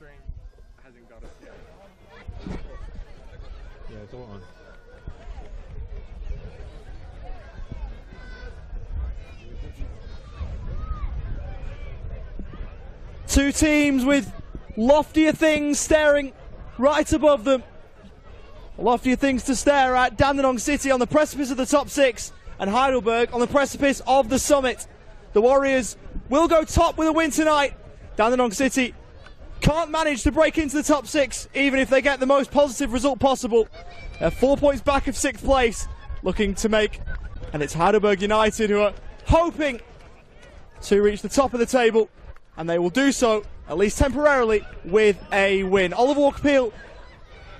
stream hasn't got us yet. Yeah, it's all on. Two teams with loftier things staring right above them. Loftier things to stare at. Dandenong City on the precipice of the top 6 and Heidelberg on the precipice of the summit. The Warriors will go top with a win tonight. Dandenong City can't manage to break into the top 6 even if they get the most positive result possible. They're 4 points back of 6th place, looking to make, and it's Heidelberg United who are hoping to reach the top of the table, and they will do so, at least temporarily, with a win. Oliver Walker-Peel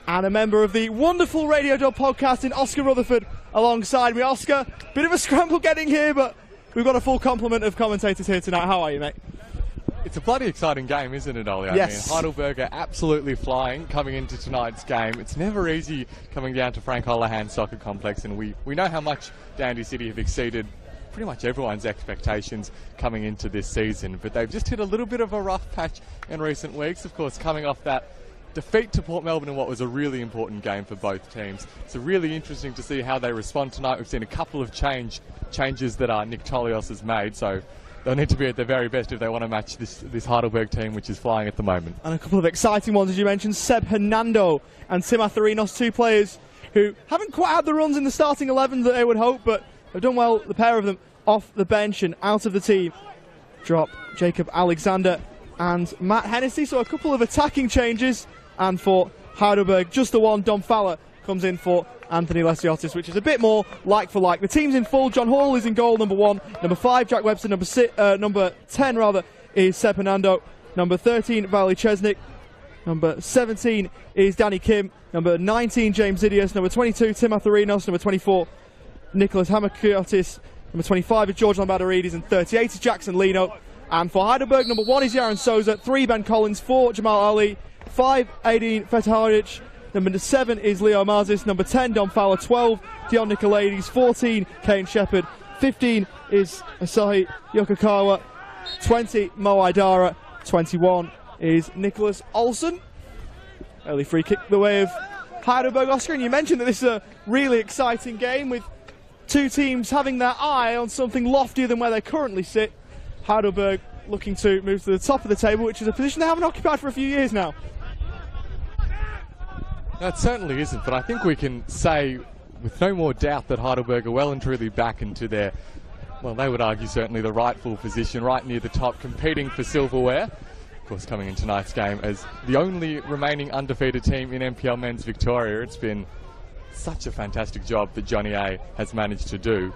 and a member of the wonderful Radio Dub podcast in Oscar Rutherford alongside me. Oscar, bit of a scramble getting here, but we've got a full complement of commentators here tonight. How are you, mate? It's a bloody exciting game, isn't it, Ollie? Yes. I mean, Heidelberg are absolutely flying coming into tonight's game. It's never easy coming down to Frank Holohan Soccer Complex, and we know how much Dandy City have exceeded pretty much everyone's expectations coming into this season, but they've just hit a little bit of a rough patch in recent weeks, of course, coming off that defeat to Port Melbourne in what was a really important game for both teams. It's really interesting to see how they respond tonight. We've seen a couple of changes that Nick Tolios has made, so they'll need to be at their very best if they want to match this Heidelberg team, which is flying at the moment. And a couple of exciting ones, as you mentioned. Seb Hernando and Tim Atharinos, two players who haven't quite had the runs in the starting 11 that they would hope, but have done well, the pair of them, off the bench and out of the team. Drop Jacob Alexander and Matt Hennessy, so a couple of attacking changes. And for Heidelberg, just the one, Dom Fowler comes in for Anthony Lesiotis, which is a bit more like for like. The team's in full. John Hall is in goal, number 1. Number 5, Jack Webster. Number 10, rather, is Seb Hernando. Number 13, Valley Chesnick. Number 17 is Danny Kim. Number 19, James Idias. Number 22, Tim Atharinos. Number 24, Nicholas Hamakiotis. Number 25 is George Lambadaridis. And 38 is Jackson Lino. And for Heidelberg, number 1 is Yaron Souza. 3, Ben Collins. 4, Jamal Ali. 5, Aideen Fetaharic. Number 7 is Leo Marzis. Number 10, Dom Fowler. 12, Dion Nicolaides. 14, Kane Shepherd. 15 is Asahi Yokokawa. 20, Mo Idara. 21 is Nicholas Olsen. Early free kick the way of Heidelberg. Oscar, and you mentioned that this is a really exciting game with two teams having their eye on something loftier than where they currently sit. Heidelberg looking to move to the top of the table, which is a position they haven't occupied for a few years now. That certainly isn't, but I think we can say with no more doubt that Heidelberg are well and truly back into their, well, they would argue certainly the rightful position, right near the top, competing for silverware. Of course, coming in tonight's game as the only remaining undefeated team in NPL Men's Victoria. It's been such a fantastic job that Johnny A has managed to do.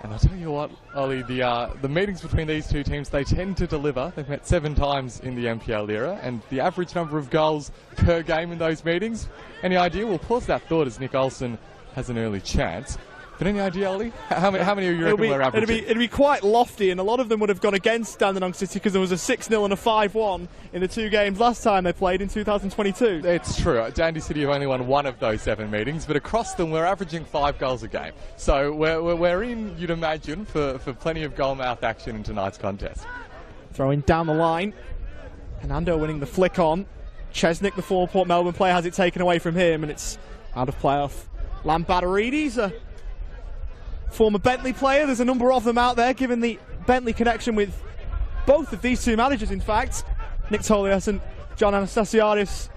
And I'll tell you what, Ollie, the meetings between these two teams, they tend to deliver. They've met 7 times in the NPL era, and the average number of goals per game in those meetings. Any idea? We'll pause that thought as Nick Olsen has an early chance. But any idea, Ollie? How many of you reckon we're averaging? It'd be quite lofty, and a lot of them would have gone against Dandenong City because there was a 6-0 and a 5-1 in the 2 games last time they played in 2022. It's true. Dandy City have only won 1 of those 7 meetings, but across them we're averaging 5 goals a game. So we're in, you'd imagine, for plenty of goal-mouth action in tonight's contest. Throwing down the line. Hernando winning the flick on. Chesnick, the former Port Melbourne player, has it taken away from him, and it's out of play off Lambadaridis, a former Bentley player. There's a number of them out there, given the Bentley connection with both of these two managers, in fact. Nick Tolias and John Anastasiadis,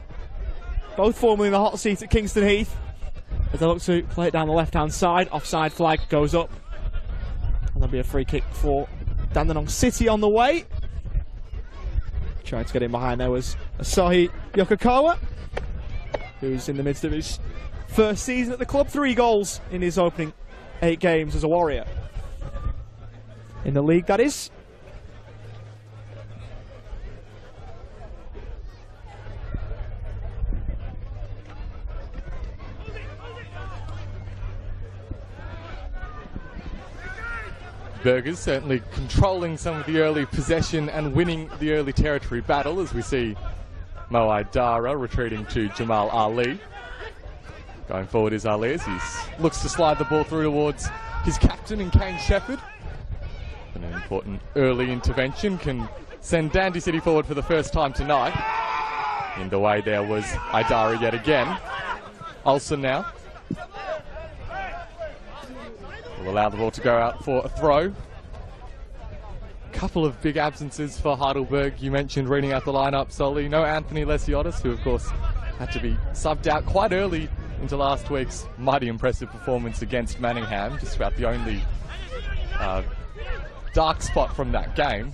both formerly in the hot seat at Kingston Heath. As they look to play it down the left-hand side, offside flag goes up. And there'll be a free kick for Dandenong City on the way. Trying to get in behind there was Asahi Yokokawa, who's in the midst of his first season at the club. 3 goals in his opening 8 games as a Warrior. In the league, that is. Burgers certainly controlling some of the early possession and winning the early territory battle, as we see Mo Idara retreating to Jamal Ali. Going forward is Ali as he looks to slide the ball through towards his captain in Kane Shepherd. An important early intervention can send Dandy City forward for the first time tonight. In the way there was Idara yet again. Olsen now will allow the ball to go out for a throw. Couple of big absences for Heidelberg. You mentioned reading out the lineup, Solly. No Anthony Lesiotis, who of course had to be subbed out quite early into last week's mighty impressive performance against Manningham. Just about the only dark spot from that game.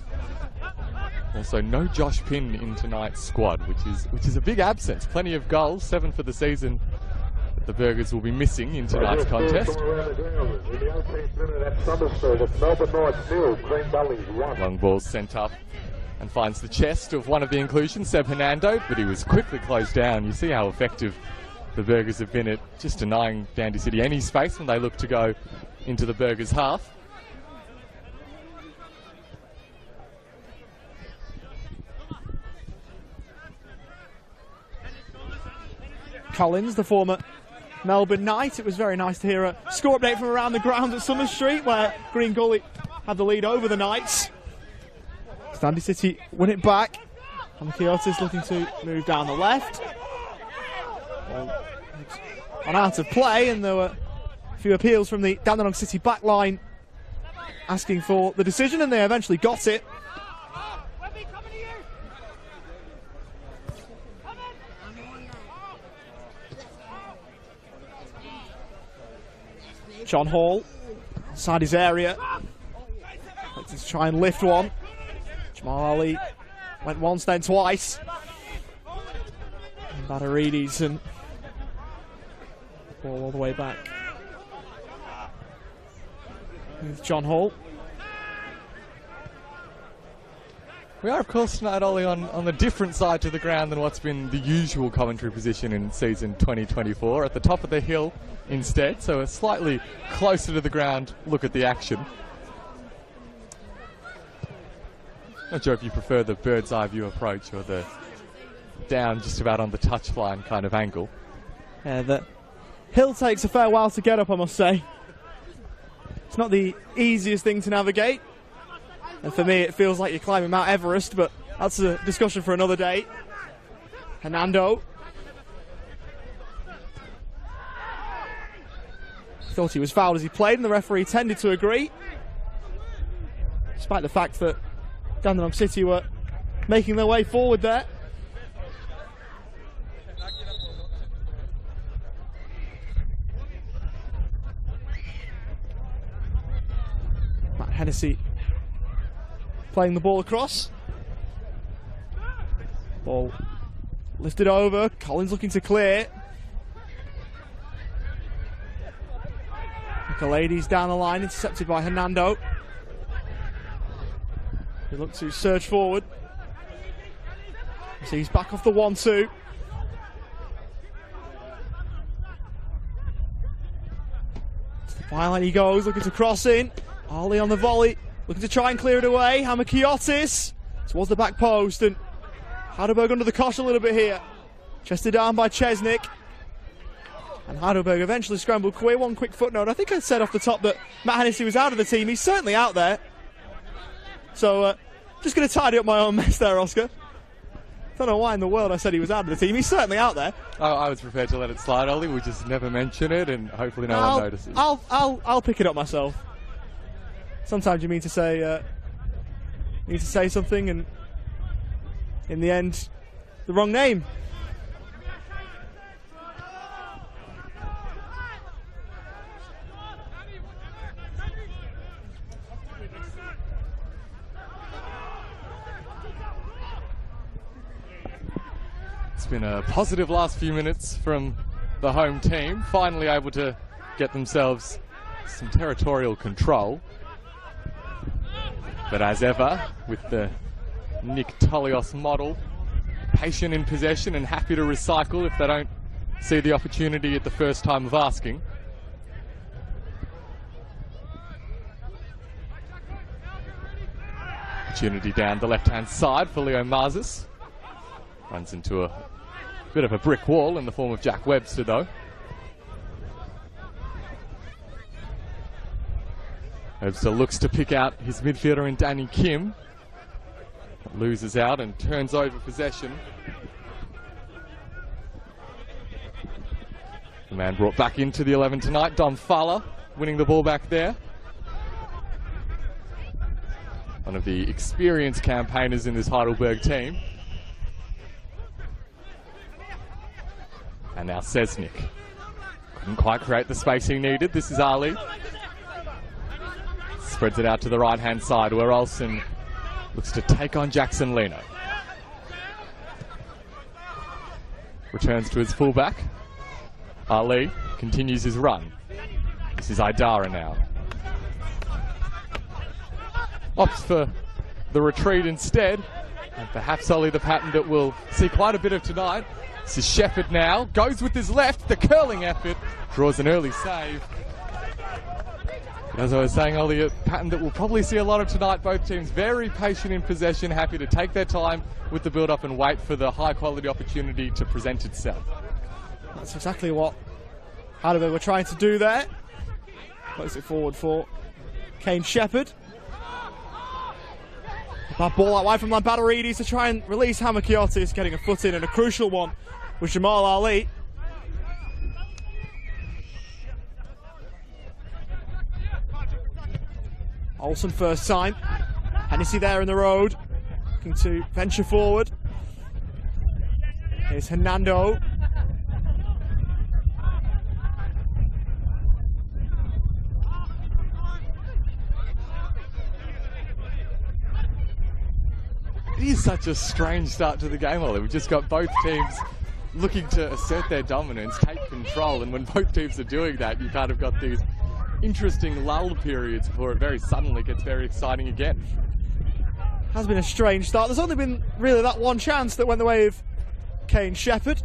Also, no Josh Pinn in tonight's squad, which is a big absence. Plenty of goals, 7 for the season, that the Burgers will be missing in tonight's contest. Long ball sent up and finds the chest of one of the inclusions, Seb Hernando, but he was quickly closed down. You see how effective the Burgers have been at just denying Dandy City any space when they look to go into the Burgers' half. Collins, the former Melbourne Knight. It was very nice to hear a score update from around the grounds at Summer Street, where Green Gully had the lead over the Knights. Dandy City win it back. And Kiotis looking to move down the left. Well, on out of play, and there were a few appeals from the Dandenong City back line asking for the decision, and they eventually got it. John Hall inside his area. Let's try and lift one. Jamal Ali went once, then twice. Bataridis and ball all the way back with John Hall. We are, of course, tonight, Ollie, on the different side to the ground than what's been the usual commentary position in season 2024. At the top of the hill instead, so a slightly closer to the ground look at the action. Not sure if you prefer the bird's eye view approach or the down just about on the touchline kind of angle. Yeah, the hill takes a fair while to get up, I must say. It's not the easiest thing to navigate. And for me, it feels like you're climbing Mount Everest, but that's a discussion for another day. Hernando. Thought he was fouled as he played, and the referee tended to agree. Despite the fact that Dandenong City were making their way forward there. Matt Hennessy playing the ball across. Ball lifted over. Collins looking to clear. Nicolaides down the line, intercepted by Hernando. He looked to surge forward. So he's back off the 1-2. To the byline he goes, looking to cross in. Ali on the volley, looking to try and clear it away. Hammer Kiotis towards the back post, and Heidelberg under the cosh a little bit here. Chested down by Chesnick. And Heidelberg eventually scrambled clear. One quick footnote. I think I said off the top that Matt Hennessy was out of the team. He's certainly out there. So, just going to tidy up my own mess there, Oscar. Don't know why in the world I said he was out of the team. He's certainly out there. I was prepared to let it slide, Ollie. We just never mention it, and hopefully no one notices. I'll pick it up myself. Sometimes you mean to say something, and in the end, the wrong name. It's been a positive last few minutes from the home team, finally able to get themselves some territorial control. But as ever, with the Nick Tolios model, patient in possession and happy to recycle if they don't see the opportunity at the first time of asking. Opportunity down the left-hand side for Leo Marzis. Runs into a bit of a brick wall in the form of Jack Webster, though. Webster looks to pick out his midfielder in Danny Kim. loses out and turns over possession. The man brought back into the 11 tonight, Dom Fala, winning the ball back there. One of the experienced campaigners in this Heidelberg team. And now Sesnik. Couldn't quite create the space he needed. This is Ali. Spreads it out to the right-hand side where Olsen looks to take on Jackson Leno. Returns to his fullback. Ali continues his run. This is Idara now. Opts for the retreat instead. And perhaps only the pattern that we'll see quite a bit of tonight. This is Shepherd now. Goes with his left. The curling effort. Draws an early save. As I was saying, Ollie, a pattern that we'll probably see a lot of tonight. Both teams very patient in possession, happy to take their time with the build-up and wait for the high-quality opportunity to present itself. That's exactly what Heidelberg were trying to do there. Plays it forward for Kane Shepherd. That ball out wide from Lampadarides to try and release Hammer Kiotis, getting a foot in and a crucial one with Jamal Ali. Olsen first time. Hennessy there in the road, looking to venture forward. Here's Hernando. It is such a strange start to the game, Ollie. We've just got both teams looking to assert their dominance, take control, and when both teams are doing that, you kind of got these interesting lull periods before it very suddenly gets very exciting again. Has been a strange start. There's only been really that one chance that went the way of Kane Shepherd.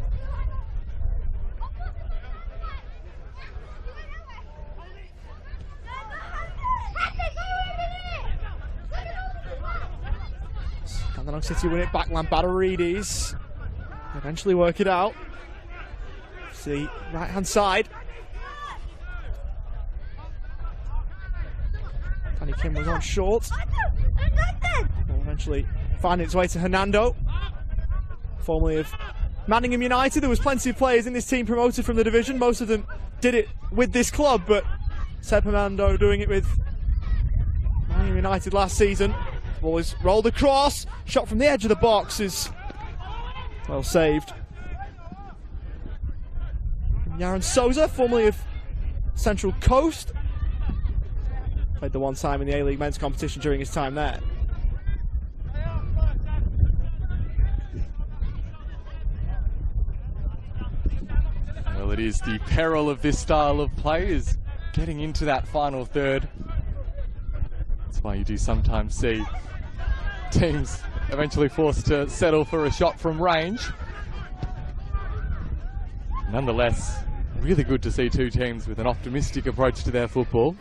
Dandenong City win it back. Lampadarides eventually work it out. See, right hand side. Danny Kim was on short. Will eventually find its way to Hernando, formerly of Manningham United. There was plenty of players in this team promoted from the division. Most of them did it with this club, but Seb Hernando doing it with Manningham United last season. The ball is rolled across. Shot from the edge of the box is well saved. Yaron Souza, formerly of Central Coast. Played the one time in the A-League men's competition during his time there. Well, it is the peril of this style of play, is getting into that final third. That's why you do sometimes see teams eventually forced to settle for a shot from range. Nonetheless, really good to see two teams with an optimistic approach to their football.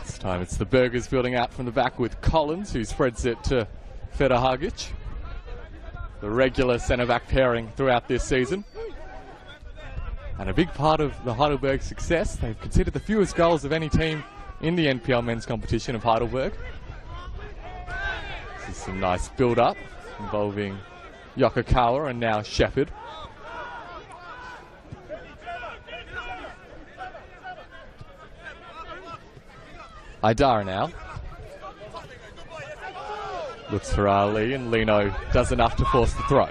This time it's the Burgers building out from the back with Collins, who spreads it to Federhagic. The regular centre-back pairing throughout this season. And a big part of the Heidelberg success, they've conceded the fewest goals of any team in the NPL men's competition of Heidelberg. This is some nice build-up involving Yokokawa and now Shepherd. Idara now. Looks for Ali, and Leno does enough to force the throw.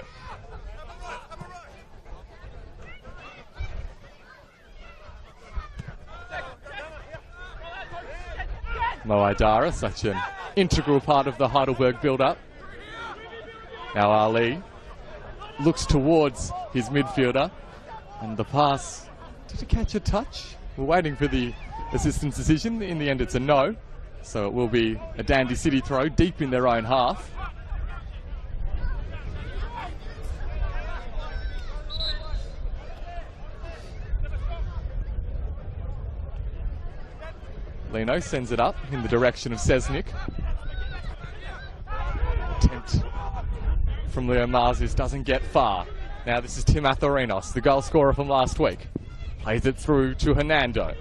Mo Idara, such an integral part of the Heidelberg build-up. Now Ali looks towards his midfielder, and the pass, did it catch a touch? We're waiting for the assistant's decision. In the end it's a no, so it will be a Dandy City throw deep in their own half. Leno sends it up in the direction of Sesnik. Attempt from Leo Marzus doesn't get far. Now this is Tim Athorinos, the goal scorer from last week. Plays it through to Hernando.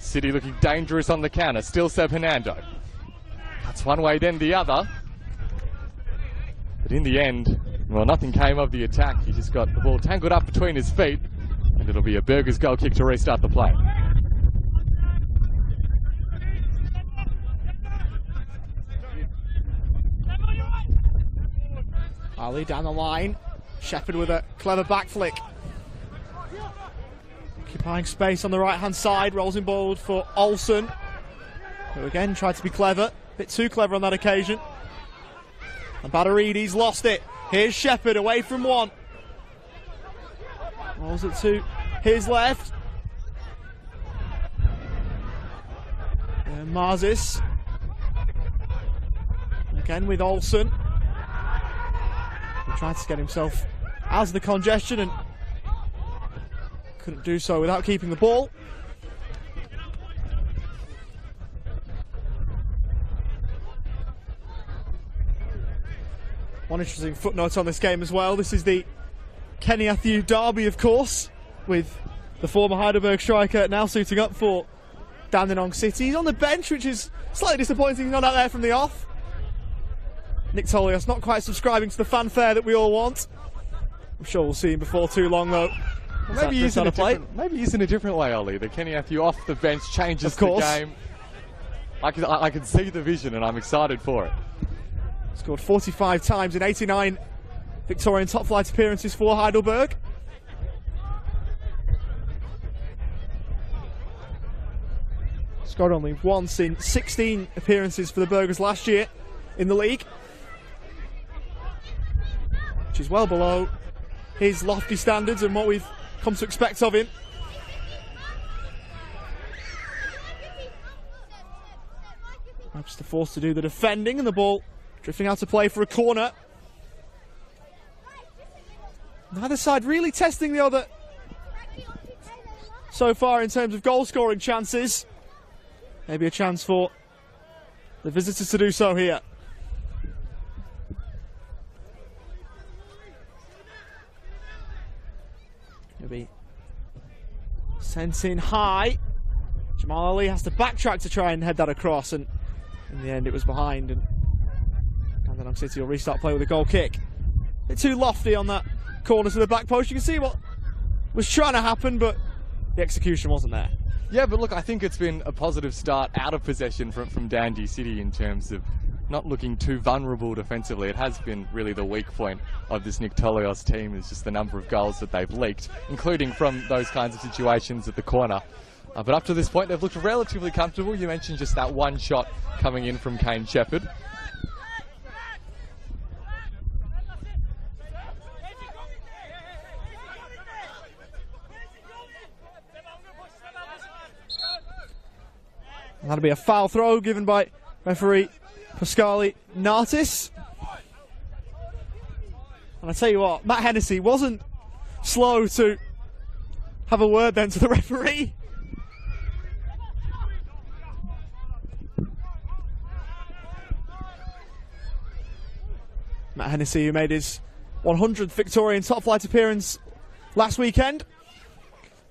City looking dangerous on the counter. Still Seb Hernando. That's one way, then the other. But in the end, well, nothing came of the attack. He just got the ball tangled up between his feet. And it'll be a Burgers goal kick to restart the play. Ali down the line. Shepherd with a clever back flick. Occupying space on the right-hand side. Rolls in bold for Olsen, who again tried to be clever. A bit too clever on that occasion. And Badarides lost it. Here's Shepherd away from one. Rolls it to his left. And Marzis. Again with Olsen. He tried to get himself out of the congestion and couldn't do so without keeping the ball. One interesting footnote on this game as well. This is the Kenny Athiu derby, of course, with the former Heidelberg striker now suiting up for Dandenong City. He's on the bench, which is slightly disappointing. He's not out there from the off. Nick Tolios not quite subscribing to the fanfare that we all want. I'm sure we'll see him before too long, though. Well, maybe he's in a different way, Ollie. The Kenny Athiu off the bench changes the game. I can see the vision, and I'm excited for it. Scored 45 times in 89 Victorian top flight appearances for Heidelberg. Scored only once in 16 appearances for the Burgers last year in the league, which is well below his lofty standards and what we've come to expect of him. Perhaps the force to do the defending, and the ball drifting out to play for a corner. Neither side really testing the other so far in terms of goal scoring chances. Maybe a chance for the visitors to do so here. Maybe sent in high. Jamal Ali has to backtrack to try and head that across, and in the end it was behind, and Dandenong City will restart play with a goal kick. A bit too lofty on that corner to the back post. You can see what was trying to happen, but the execution wasn't there. Yeah, but look, I think it's been a positive start out of possession from Dandy City in terms of not looking too vulnerable defensively. It has been really the weak point of this Nick Tolios team, is just the number of goals that they've leaked, including from those kinds of situations at the corner. But up to this point, they've looked relatively comfortable. You mentioned just that one shot coming in from Kane Shepherd. That'll be a foul throw given by referee Pascali Nartis. And I tell you what, Matt Hennessy wasn't slow to have a word then to the referee. Matt Hennessy, who made his 100th Victorian top flight appearance last weekend.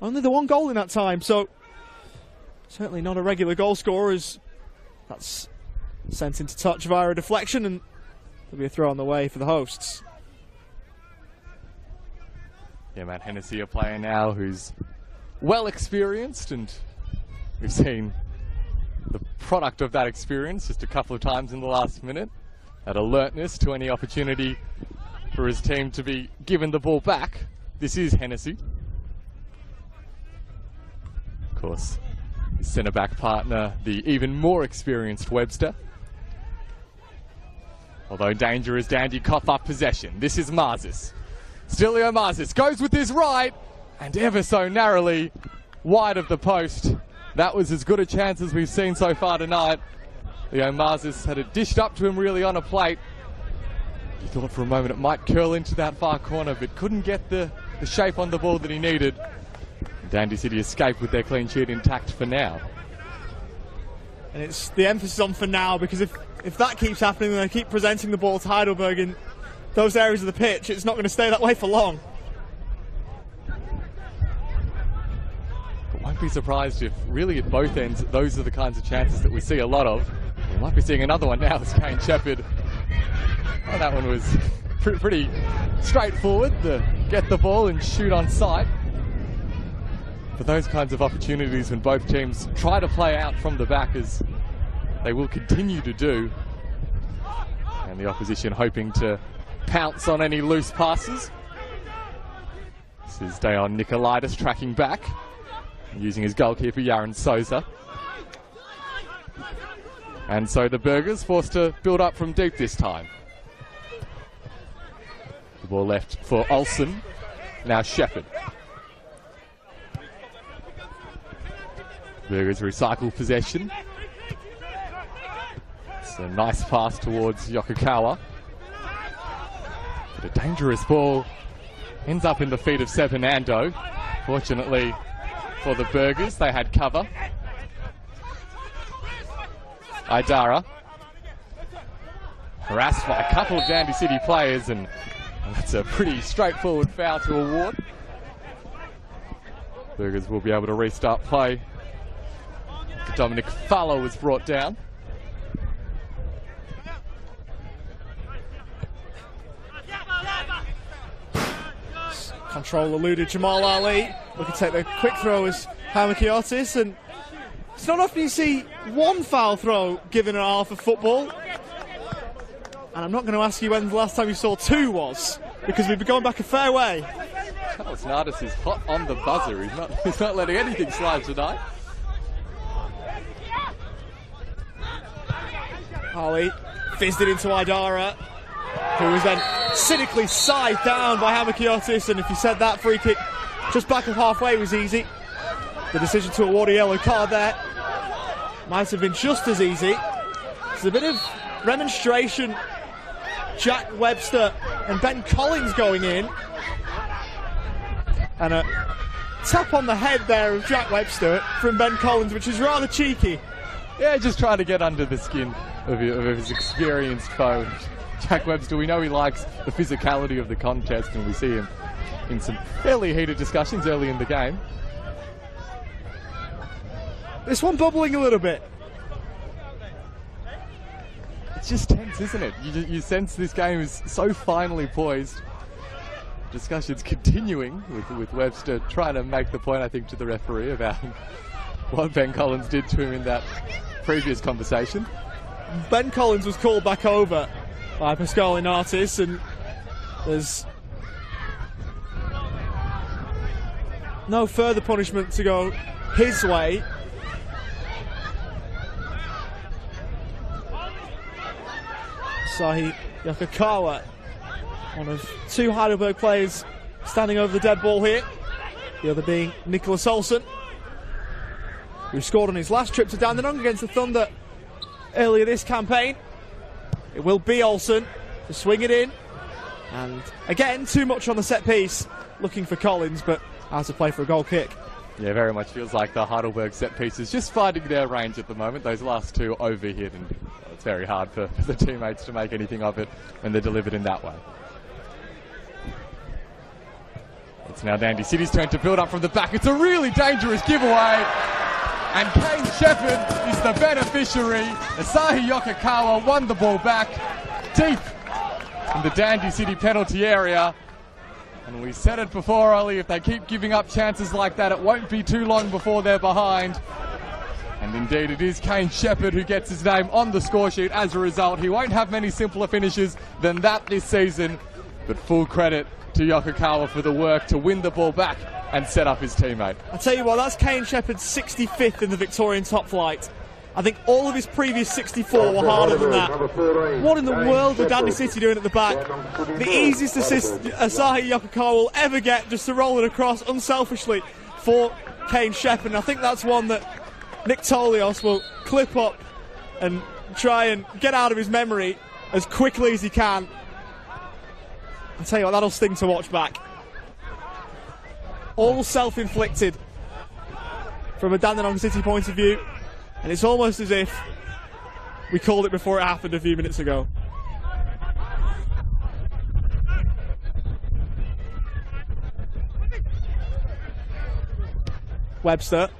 Only the one goal in that time, so certainly not a regular goal scorer, as that's sent into touch via a deflection, and there'll be a throw on the way for the hosts. Yeah, Matt Hennessy, a player now who's well experienced, and we've seen the product of that experience just a couple of times in the last minute. That alertness to any opportunity for his team to be given the ball back. This is Hennessy. Of course, his centre-back partner, the even more experienced Webster. Although danger is Dandy, cough up possession. This is Marzis. Stilio Marzis goes with his right, and ever so narrowly wide of the post. That was as good a chance as we've seen so far tonight. Leo Marzis had it dished up to him really on a plate. He thought for a moment it might curl into that far corner, but couldn't get the shape on the ball that he needed. Dandy City escaped with their clean sheet intact for now. And it's the emphasis on for now, because if that keeps happening and they keep presenting the ball to Heidelberg in those areas of the pitch, it's not going to stay that way for long. But won't wouldn't be surprised if really at both ends those are the kinds of chances that we see a lot of. We might be seeing another one now as Kane Shepherd. Oh, that one was pretty straightforward, get the ball and shoot on sight. For those kinds of opportunities when both teams try to play out from the back, as they will continue to do, and the opposition hoping to pounce on any loose passes. This is Deon Nicolaitis tracking back, using his goalkeeper Yaron Souza. And so the Burgers forced to build up from deep this time. The ball left for Olsen, now Shepherd. Burgers recycle possession. It's a nice pass towards Yokokawa. But a dangerous ball ends up in the feet of Seb Hernando. Fortunately for the Burgers, they had cover. Idara harassed by a couple of Dandy City players, and that's a pretty straightforward foul to award. Burgers will be able to restart play. Dominic Fallow was brought down. Control eluded Jamal Ali. Looking to take the quick throw as Hamakiotis, and it's not often you see one foul throw given at half of football. And I'm not going to ask you when the last time you saw two was, because we've been going back a fair way. Charles Nardis is hot on the buzzer. He's not letting anything slide tonight. Ali fizzed it into Idara, who was then cynically scythed down by Hamakiotis, and if you said that free kick just back of halfway was easy, the decision to award a yellow card there might have been just as easy. There's a bit of remonstration. Jack Webster and Ben Collins going in, and a tap on the head there of Jack Webster from Ben Collins, which is rather cheeky. Yeah, just trying to get under the skin of his experienced foe. Jack Webster, we know he likes the physicality of the contest, and we see him in some fairly heated discussions early in the game. This one bubbling a little bit. It's just tense, isn't it? You sense this game is so finely poised. Discussions continuing with Webster trying to make the point, I think, to the referee about what Ben Collins did to him in that previous conversation. Ben Collins was called back over by Pascal Inatis, and there's no further punishment to go his way. Sahi Yokokawa, one of two Heidelberg players standing over the dead ball here, the other being Nicholas Olsen, who scored on his last trip to Dandenong against the Thunder earlier this campaign. It will be Olsen to swing it in, and again too much on the set piece, looking for Collins, but has to play for a goal kick. Yeah, very much feels like the Heidelberg set pieces just finding their range at the moment. Those last two overhit, and it's very hard for the teammates to make anything of it when they're delivered in that way. It's now Dandy City's turn to build up from the back. It's a really dangerous giveaway, and Kane Shepherd is the beneficiary. Asahi Yokokawa won the ball back deep in the Dandy City penalty area. And we said it before, Ollie, if they keep giving up chances like that, it won't be too long before they're behind. And indeed, it is Kane Shepherd who gets his name on the score sheet as a result. He won't have many simpler finishes than that this season, but full credit to Yokokawa for the work to win the ball back and set up his teammate. I tell you what, that's Kane Shepherd's 65th in the Victorian top flight. I think all of his previous 64 were harder than that. What in the world were Dandy City doing at the back? The easiest assist Asahi Yokokawa will ever get, just to roll it across unselfishly for Kane Shepherd. And I think that's one that Nick Tolios will clip up and try and get out of his memory as quickly as he can. I tell you what, that'll sting to watch back. All self-inflicted from a Dandenong City point of view. And it's almost as if we called it before it happened a few minutes ago. Webster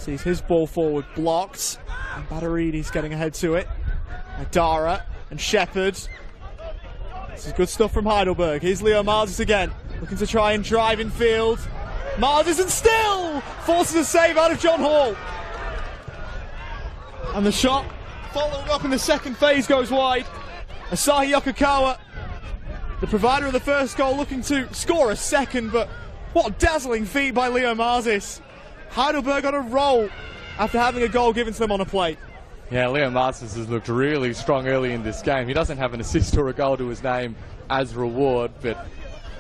Sees his ball forward blocked. And Batterides getting ahead to it. Adara and Shepherd. This is good stuff from Heidelberg. Here's Leo Marzis again, looking to try and drive in field. Marzis and still forces a save out of John Hall. And the shot following up in the second phase goes wide. Asahi Yokokawa, the provider of the first goal, looking to score a second, but what a dazzling feat by Leo Marzis. Heidelberg on a roll after having a goal given to them on a plate. Yeah, Leo Marzis has looked really strong early in this game. He doesn't have an assist or a goal to his name as reward, but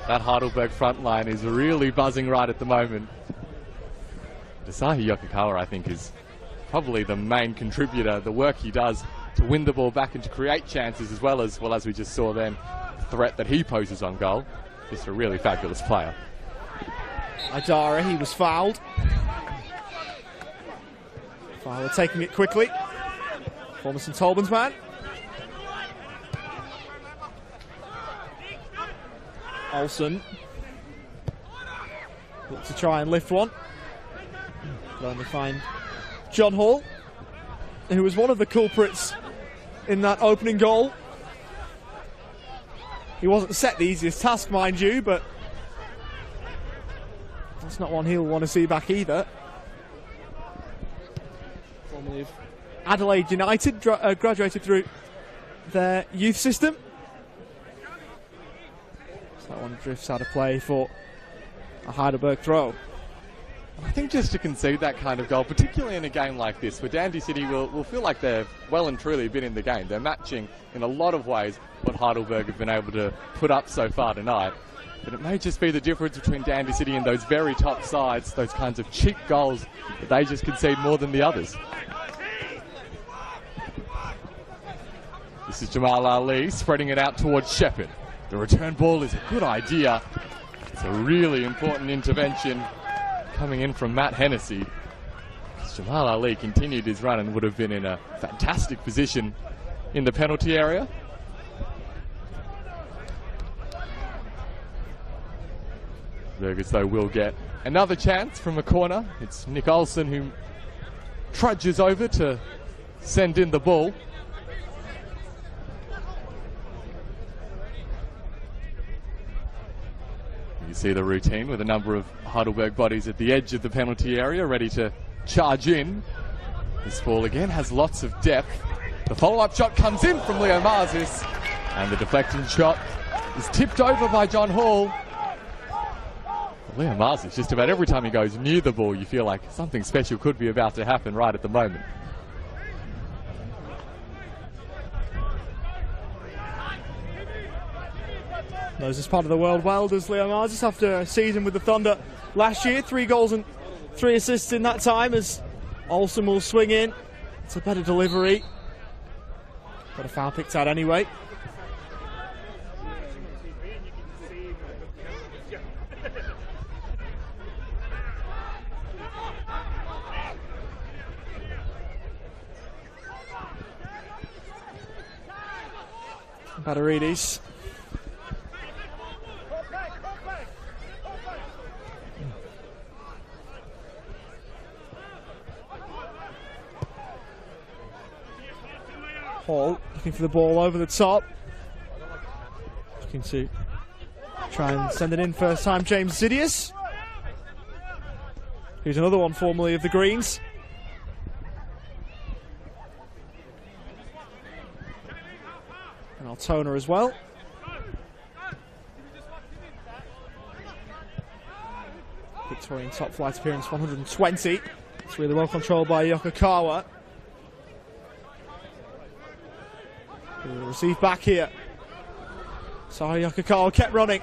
that Heidelberg front line is really buzzing right at the moment. Asahi Yokokawa, I think, is probably the main contributor. The work he does to win the ball back and to create chances, as well as we just saw then, the threat that he poses on goal. Just a really fabulous player. Adara, he was fouled. Fowler taking it quickly. Former St Albans man. Olsen. Look to try and lift one. But only find John Hall, who was one of the culprits in that opening goal. He wasn't set the easiest task, mind you, but that's not one he'll want to see back either. Formerly of Adelaide United, graduated through their youth system. So that one drifts out of play for a Heidelberg throw. I think just to concede that kind of goal, particularly in a game like this, where Dandy City will feel like they've well and truly been in the game. They're matching in a lot of ways what Heidelberg have been able to put up so far tonight. But it may just be the difference between Dandy City and those very top sides, those kinds of cheap goals that they just concede more than the others. This is Jamal Ali spreading it out towards Shepherd. The return ball is a good idea. It's a really important intervention coming in from Matt Hennessy. Jamal Ali continued his run and would have been in a fantastic position in the penalty area. Burgers, though, will get another chance from a corner. It's Nick Olsen who trudges over to send in the ball. You see the routine with a number of Heidelberg bodies at the edge of the penalty area ready to charge in. This ball again has lots of depth. The follow-up shot comes in from Leo Marzis, and the deflecting shot is tipped over by John Hall. Leo Marzis, just about every time he goes near the ball, you feel like something special could be about to happen right at the moment. Knows as part of the World Welders, Leo Marzis, after a season with the Thunder last year. 3 goals and 3 assists in that time, as Olsen will swing in. It's a better delivery. Got a foul picked out anyway. Batterides. Hall looking for the ball over the top. Looking to try and send it in first time. James Zidius, who's another one formerly of the Greens. And Altona as well. Victorian top flight appearance 120. It's really well controlled by Yokokawa. We'll receive back here. Sorry, Yokokawa kept running.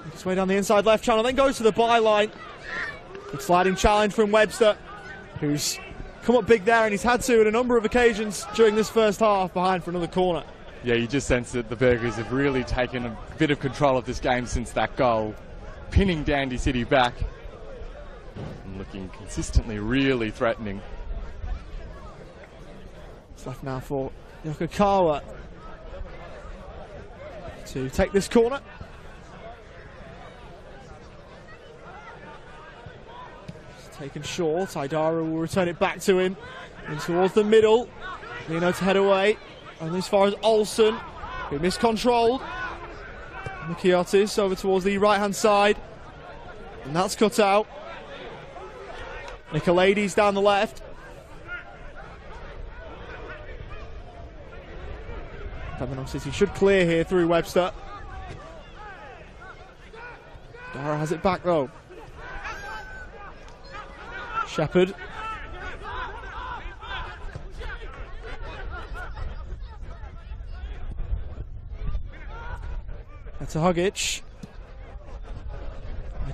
Makes his way down the inside left channel, then goes to the byline. Good sliding challenge from Webster, who's come up big there, and he's had to at a number of occasions during this first half behind for another corner. Yeah, you just sense that the Burgers have really taken a bit of control of this game since that goal, pinning Dandy City back and looking consistently really threatening. It's left now for Yokokawa to take this corner. Taken short. Idara will return it back to him. In towards the middle. Lino to head away. Only as far as Olsen, who miscontrolled. Mikiotis over towards the right-hand side. And that's cut out. Nicolaides down the left. Dandenong City should clear here through Webster. Dara has it back though. Shepherd. That's a Hugic.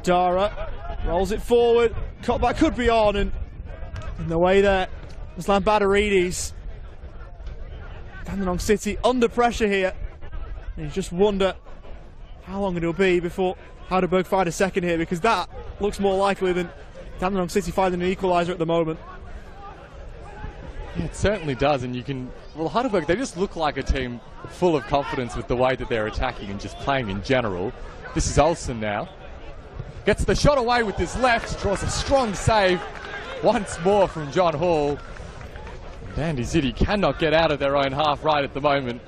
Dara rolls it forward. Cutback could be on, and in the way there was Lambadaridis. Dandenong City under pressure here. And you just wonder how long it'll be before Heidelberg find a second here, because that looks more likely than Dandenong City finding an equaliser at the moment. Yeah, it certainly does, and you can... Well, Heidelberg, they just look like a team full of confidence with the way that they're attacking and just playing in general. This is Olsen now. Gets the shot away with his left, draws a strong save once more from John Hall. Dandy City cannot get out of their own half right at the moment.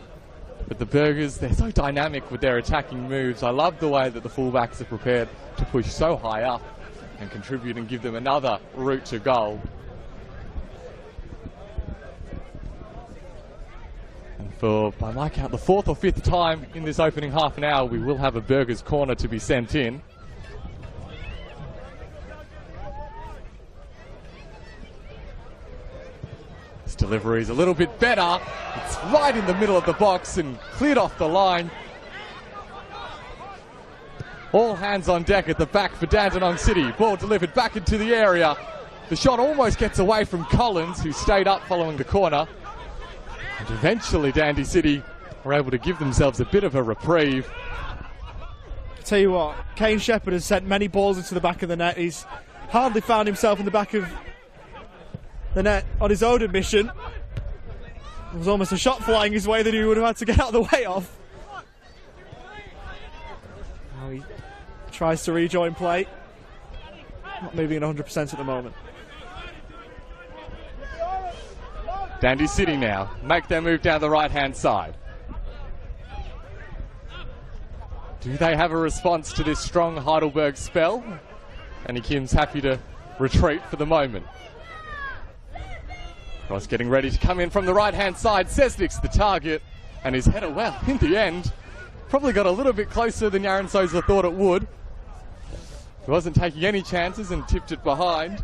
But the Burgers, they're so dynamic with their attacking moves. I love the way that the fullbacks are prepared to push so high up and contribute and give them another route to goal. And for, by my count, the fourth or fifth time in this opening half an hour, we will have a Burgers corner to be sent in. This delivery is a little bit better. It's right in the middle of the box and cleared off the line. All hands on deck at the back for Dandenong City. Ball delivered back into the area. The shot almost gets away from Collins, who stayed up following the corner. And eventually Dandy City were able to give themselves a bit of a reprieve. Tell you what, Kane Shepherd has sent many balls into the back of the net. He's hardly found himself in the back of the net on his own admission. There was almost a shot flying his way that he would have had to get out of the way of. Now he tries to rejoin play. Not moving at 100% at the moment. Dandy City now make their move down the right-hand side. Do they have a response to this strong Heidelberg spell? Annie Kim's happy to retreat for the moment. Ross getting ready to come in from the right-hand side. Sesnick's the target, and his header, well, in the end, probably got a little bit closer than Yaron Souza thought it would. He wasn't taking any chances and tipped it behind.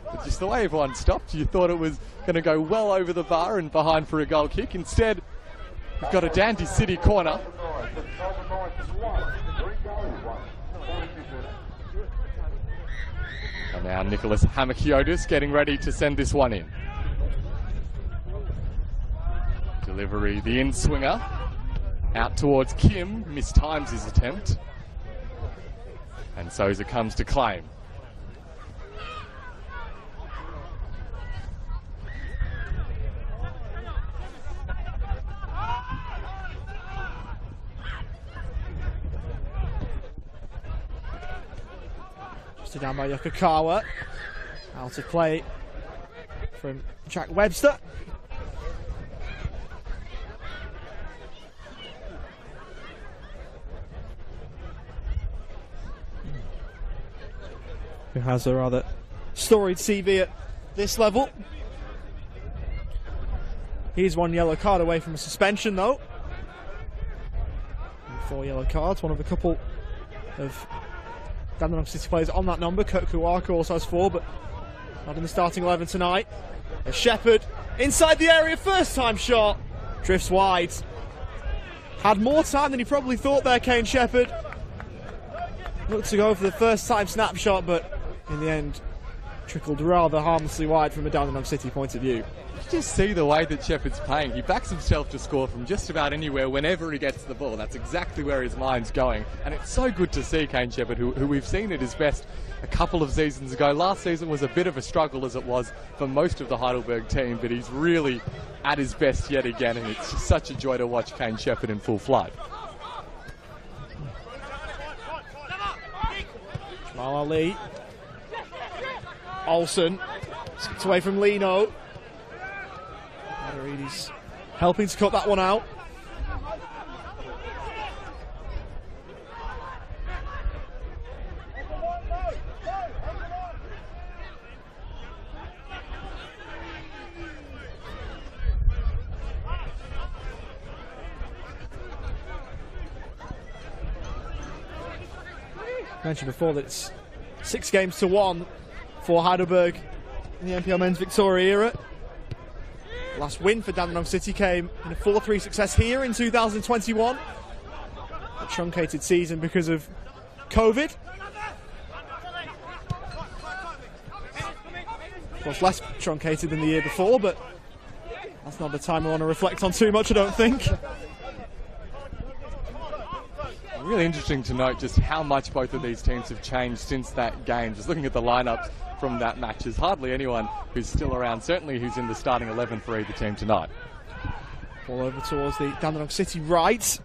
But just the way everyone stopped, you thought it was going to go well over the bar and behind for a goal kick. Instead, we've got a Dandy City corner. And now Nicholas Hamakiotis getting ready to send this one in. Delivery, the in-swinger. Out towards Kim, mistimes his attempt. And Souza comes to claim. Just down by Yokokawa. Out of play from Jack Webster. Who has a rather storied CV at this level. He's one yellow card away from a suspension though. And 4 yellow cards, one of a couple of Dandenong City players on that number. Kurt Kuwaka also has 4, but not in the starting 11 tonight. A Shepherd inside the area, first time shot, drifts wide. Had more time than he probably thought there, Kane Shepherd. Looked to go for the first time snapshot, but in the end trickled rather harmlessly wide from a Dandenong City point of view. You just see the way that Shepherd's playing. He backs himself to score from just about anywhere whenever he gets the ball. That's exactly where his mind's going. And it's so good to see Kane Shepherd, who we've seen at his best a couple of seasons ago. Last season was a bit of a struggle, as it was for most of the Heidelberg team, but he's really at his best yet again, and it's just such a joy to watch Kane Shepherd in full flight. Jamal Ali. Olsen. Skipped away from Lino. He's helping to cut that one out. Mentioned before that it's 6-1 for Heidelberg in the NPL Men's Victoria era. The last win for Dandenong City came in a 4-3 success here in 2021. A truncated season because of COVID. Of course, less truncated than the year before, but that's not the time I want to reflect on too much, I don't think. Really interesting to note just how much both of these teams have changed since that game. Just looking at the lineups from that match, there's hardly anyone who's still around, certainly who's in the starting 11 for either team tonight. Ball over towards the Dandenong City right.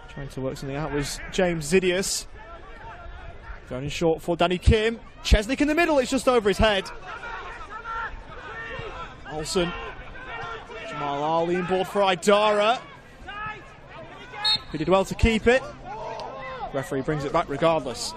Trying to work something out was James Zidius. Going in short for Danny Kim. Chesnick in the middle, it's just over his head. Olsen. Jamal Ali in board for Idara. He did well to keep it. Referee brings it back regardless.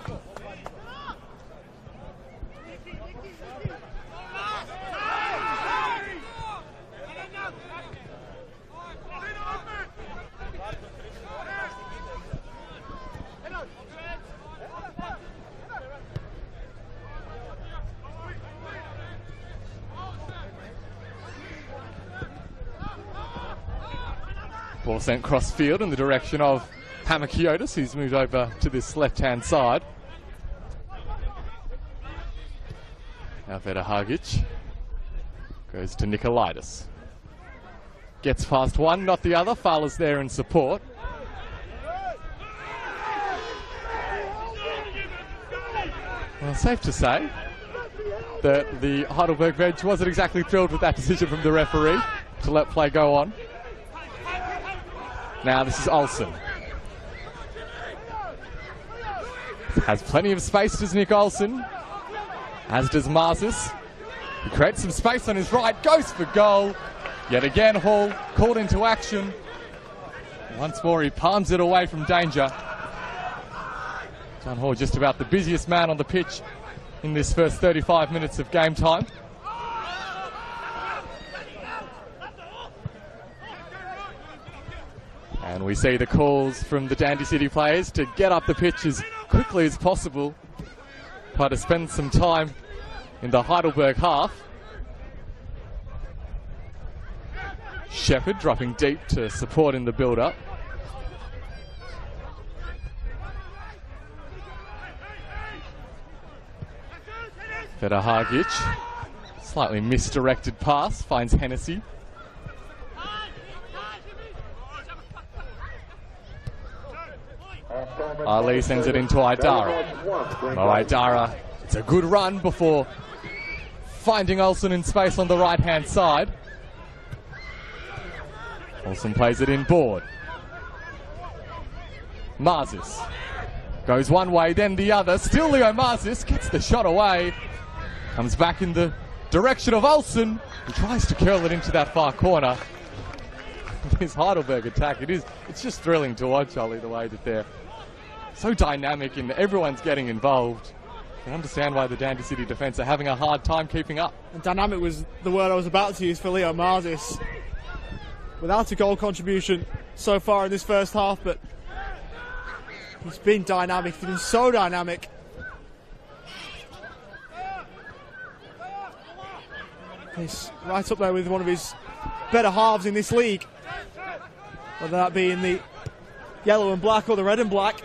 Ball sent cross field in the direction of Hamakiotis, who's moved over to this left-hand side. Now Veda Hagic goes to Nikolaitis. Gets past one, not the other. Fowler's there in support. Well, safe to say that the Heidelberg bench wasn't exactly thrilled with that decision from the referee to let play go on. Now this is Olsen. Has plenty of space, does Nick Olsen. As does Marsis. He creates some space on his right, goes for goal. Yet again, Hall called into action. Once more, he palms it away from danger. John Hall just about the busiest man on the pitch in this first 35 minutes of game time. And we see the calls from the Dandy City players to get up the pitch as quickly as possible. Try to spend some time in the Heidelberg half. Shepherd dropping deep to support in the build-up. Veda Hagic, slightly misdirected pass, finds Hennessy. Ali sends it into Idara. Idara, it's a good run before finding Olsen in space on the right-hand side. Olsen plays it in board. Marsis goes one way, then the other. Still Leo Marsis gets the shot away. Comes back in the direction of Olsen, who tries to curl it into that far corner. This Heidelberg attack, it's just thrilling to watch, Ollie, the way that they're so dynamic and everyone's getting involved. I can understand why the Dandy City defence are having a hard time keeping up. And dynamic was the word I was about to use for Leo Marsis. Without a goal contribution so far in this first half, but he's been dynamic, he's been so dynamic. He's right up there with one of his better halves in this league, whether that be in the yellow and black or the red and black.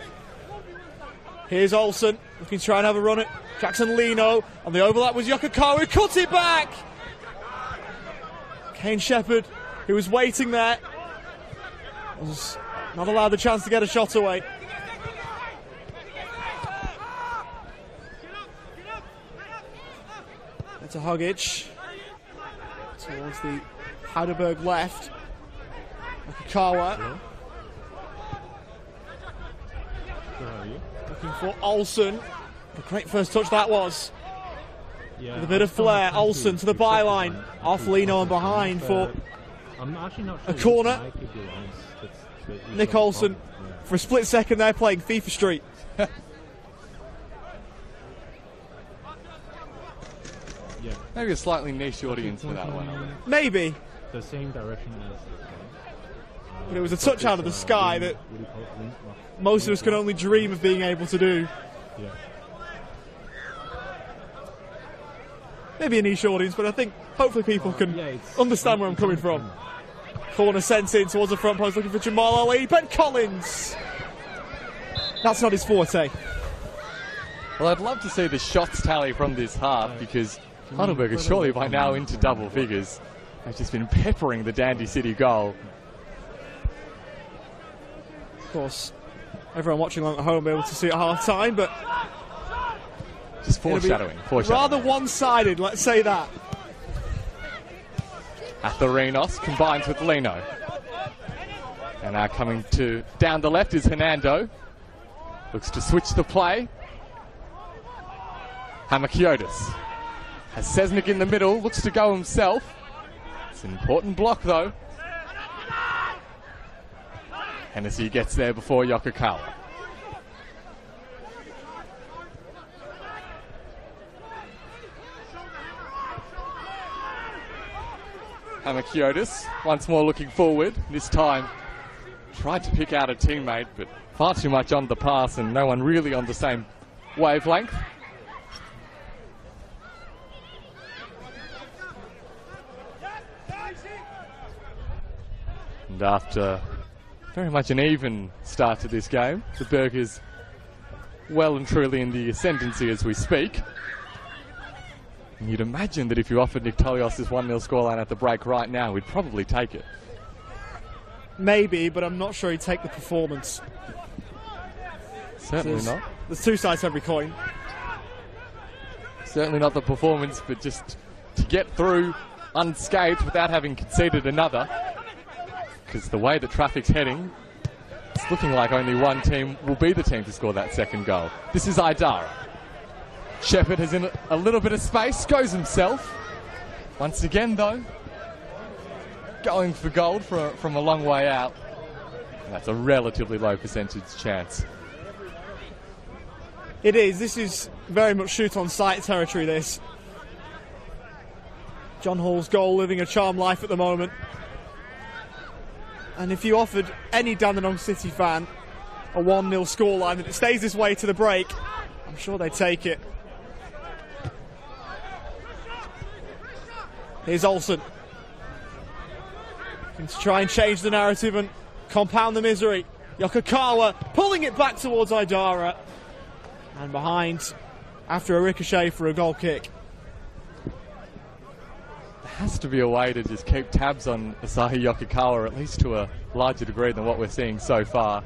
Here's Olsen looking to try and have a run at Jackson Lino. On the overlap was Yokokawa, who cut it back. Kane Shepherd, who was waiting there, was not allowed the chance to get a shot away. It's a Hogic towards the Heidelberg left. Yokokawa. Looking for Olsen. A great first touch that was. With a bit of flair, Olsen to the byline, off Lino and behind for a corner. Nick Olsen, for a split second there, playing FIFA Street. Maybe a slightly niche audience for that one. Maybe. The same direction as. But it was a touch out of the sky that most of us can only dream of being able to do. Yeah. Maybe a niche audience, but I think hopefully people can understand where I'm coming from. Corner sent in towards the front post, looking for Jamal Ali. Ben Collins! That's not his forte. Well, I'd love to see the shots tally from this half, because Heidelberg is surely by now into double figures. They've just been peppering the Dandy City goal. Of course, everyone watching along at home will be able to see it at half time, but just foreshadowing. Rather one-sided, let's say that. Atherinos combines with Lino. And now coming to down the left is Hernando. Looks to switch the play. Hamakiotis has Sesnick in the middle, looks to go himself. It's an important block though. Hennessy gets there before Yokokawa. Hamakiotis once more looking forward, this time tried to pick out a teammate, but far too much on the pass and no one really on the same wavelength. And after very much an even start to this game, the Burgers well and truly in the ascendancy as we speak. And you'd imagine that if you offered Nick Tolios this 1-0 scoreline at the break right now, we'd probably take it. Maybe, but I'm not sure he'd take the performance. Certainly not. There's two sides to every coin. Certainly not the performance, but just to get through unscathed without having conceded another. Because the way the traffic's heading, it's looking like only one team will be the team to score that second goal. This is Idara. Shepherd has in a little bit of space, goes himself. Once again though, going for gold from a long way out. And that's a relatively low percentage chance. It is. This is very much shoot on sight territory, this. John Hall's goal living a charmed life at the moment. And if you offered any Dandenong City fan a 1-0 scoreline that it stays this way to the break, I'm sure they'd take it. Here's Olsen. Looking to try and change the narrative and compound the misery. Yokokawa pulling it back towards Idara. And behind after a ricochet for a goal kick. There has to be a way to just keep tabs on Asahi Yokokawa, at least to a larger degree than what we're seeing so far.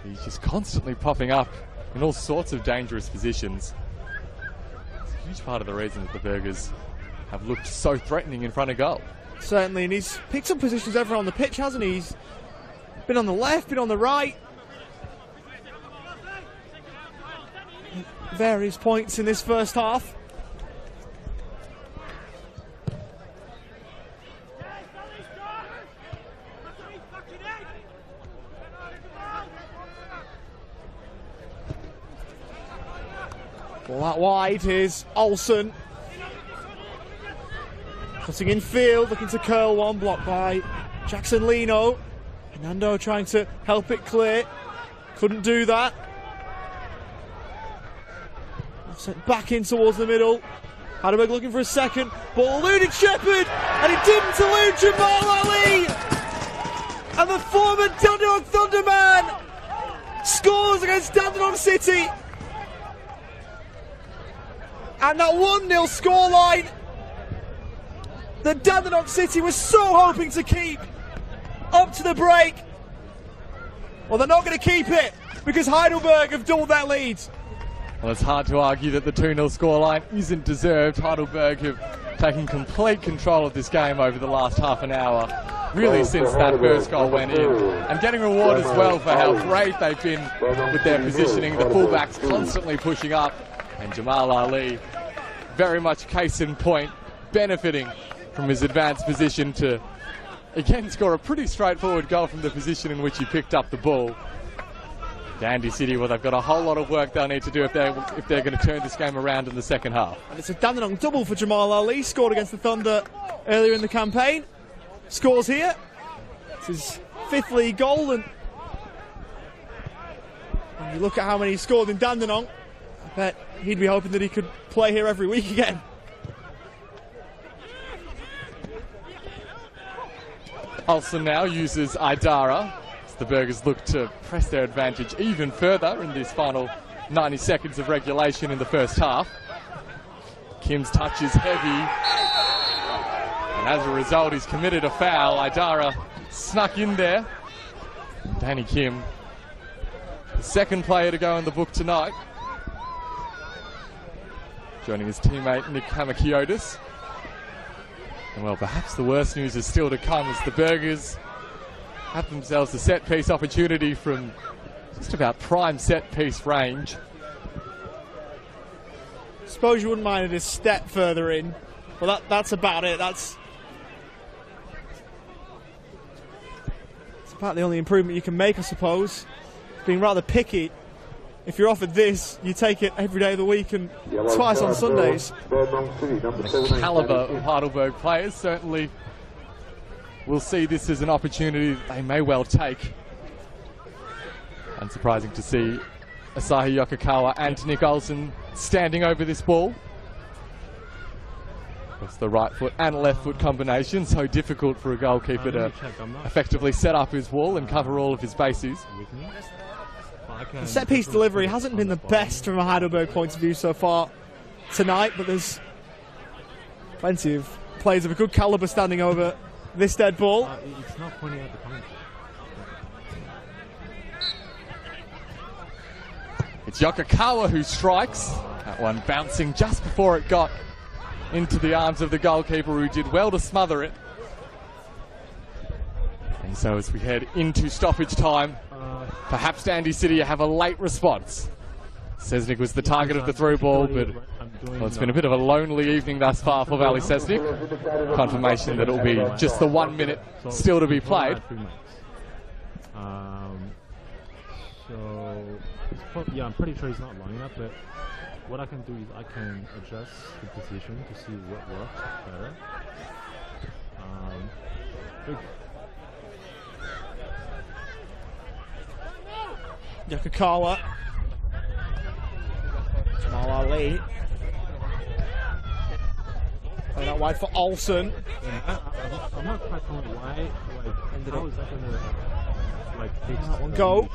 He's just constantly popping up in all sorts of dangerous positions. It's a huge part of the reason that the Burgers have looked so threatening in front of goal. Certainly, and he's picked some positions everywhere on the pitch, hasn't he? He's been on the left, been on the right. Various points in this first half. Ball out wide, here's Olsen. Cutting in field, looking to curl one, blocked by Jackson Lino. Hernando trying to help it clear. Couldn't do that. Sent back in towards the middle. Heidelberg looking for a second. Ball eluded Shepherd, and it didn't elude Jamal Ali. And the former Dandenong Thunderman scores against Dandenong City. And that 1-0 scoreline that Dandenong City was so hoping to keep up to the break. Well, they're not going to keep it because Heidelberg have doubled their lead. Well, it's hard to argue that the 2-0 scoreline isn't deserved. Heidelberg have taken complete control of this game over the last half an hour, really since that first goal went in. And getting reward as well for how great they've been with their positioning. The fullbacks constantly pushing up, and Jamal Ali very much case in point, benefiting from his advanced position to again score a pretty straightforward goal from the position in which he picked up the ball. Dandy City, well, they've got a whole lot of work they'll need to do if they're going to turn this game around in the second half. And it's a Dandenong double for Jamal Ali, scored against the Thunder earlier in the campaign. Scores here. It's his 5th league goal, and when you look at how many he scored in Dandenong, I bet he'd be hoping that he could play here every week again. Olsen now uses Idara. The Burgers look to press their advantage even further in this final 90 seconds of regulation in the first half. Kim's touch is heavy, and as a result he's committed a foul. Idara snuck in there. Danny Kim, the 2nd player to go in the book tonight, joining his teammate Nick Hamakiotis. And well, perhaps the worst news is still to come as the Burgers have themselves a set-piece opportunity from just about prime set-piece range. Suppose you wouldn't mind it a step further in, but that's about it. That's about the only improvement you can make, I suppose. Being rather picky. If you're offered this, you take it every day of the week and twice on Sundays. The calibre of Heidelberg players certainly will see this as an opportunity that they may well take. Unsurprising to see Asahi Yokokawa and Nick Olsen standing over this ball. It's the right foot and left foot combination, so difficult for a goalkeeper to effectively set up his wall and cover all of his bases. The set-piece delivery hasn't been the best from a Heidelberg point of view so far tonight, but there's plenty of players of a good calibre standing over this dead ball. It's not pointing at the comment. It's Yokokawa who strikes. That one bouncing just before it got into the arms of the goalkeeper, who did well to smother it. And so as we head into stoppage time, perhaps Dandy City have a late response. Sesnick was the target of the through ball, but well, it's been a bit of a lonely evening thus far for Valley Sesnick. Confirmation that it will be just the 1 minute still to be played. Yeah, I'm pretty sure he's not lining up, but what I can do is I can adjust the position to see what works better. Yokokawa. Jamal Ali. Play that wide for Olsen. Yeah, I'm not quite sure why. How is that going to take one go?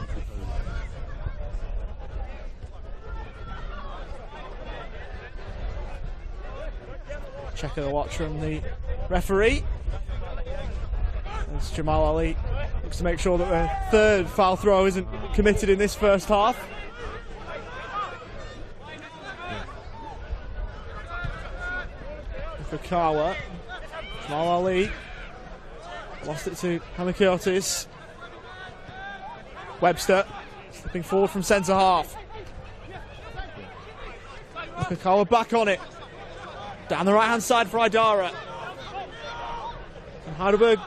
Check of the watch from the referee. As Jamal Ali looks to make sure that the 3rd foul throw isn't committed in this first half. Yokokawa. Jamal Ali lost it to Hamakiotis. Webster slipping forward from centre half. Yokokawa back on it. Down the right hand side for Idara. And Heidelberg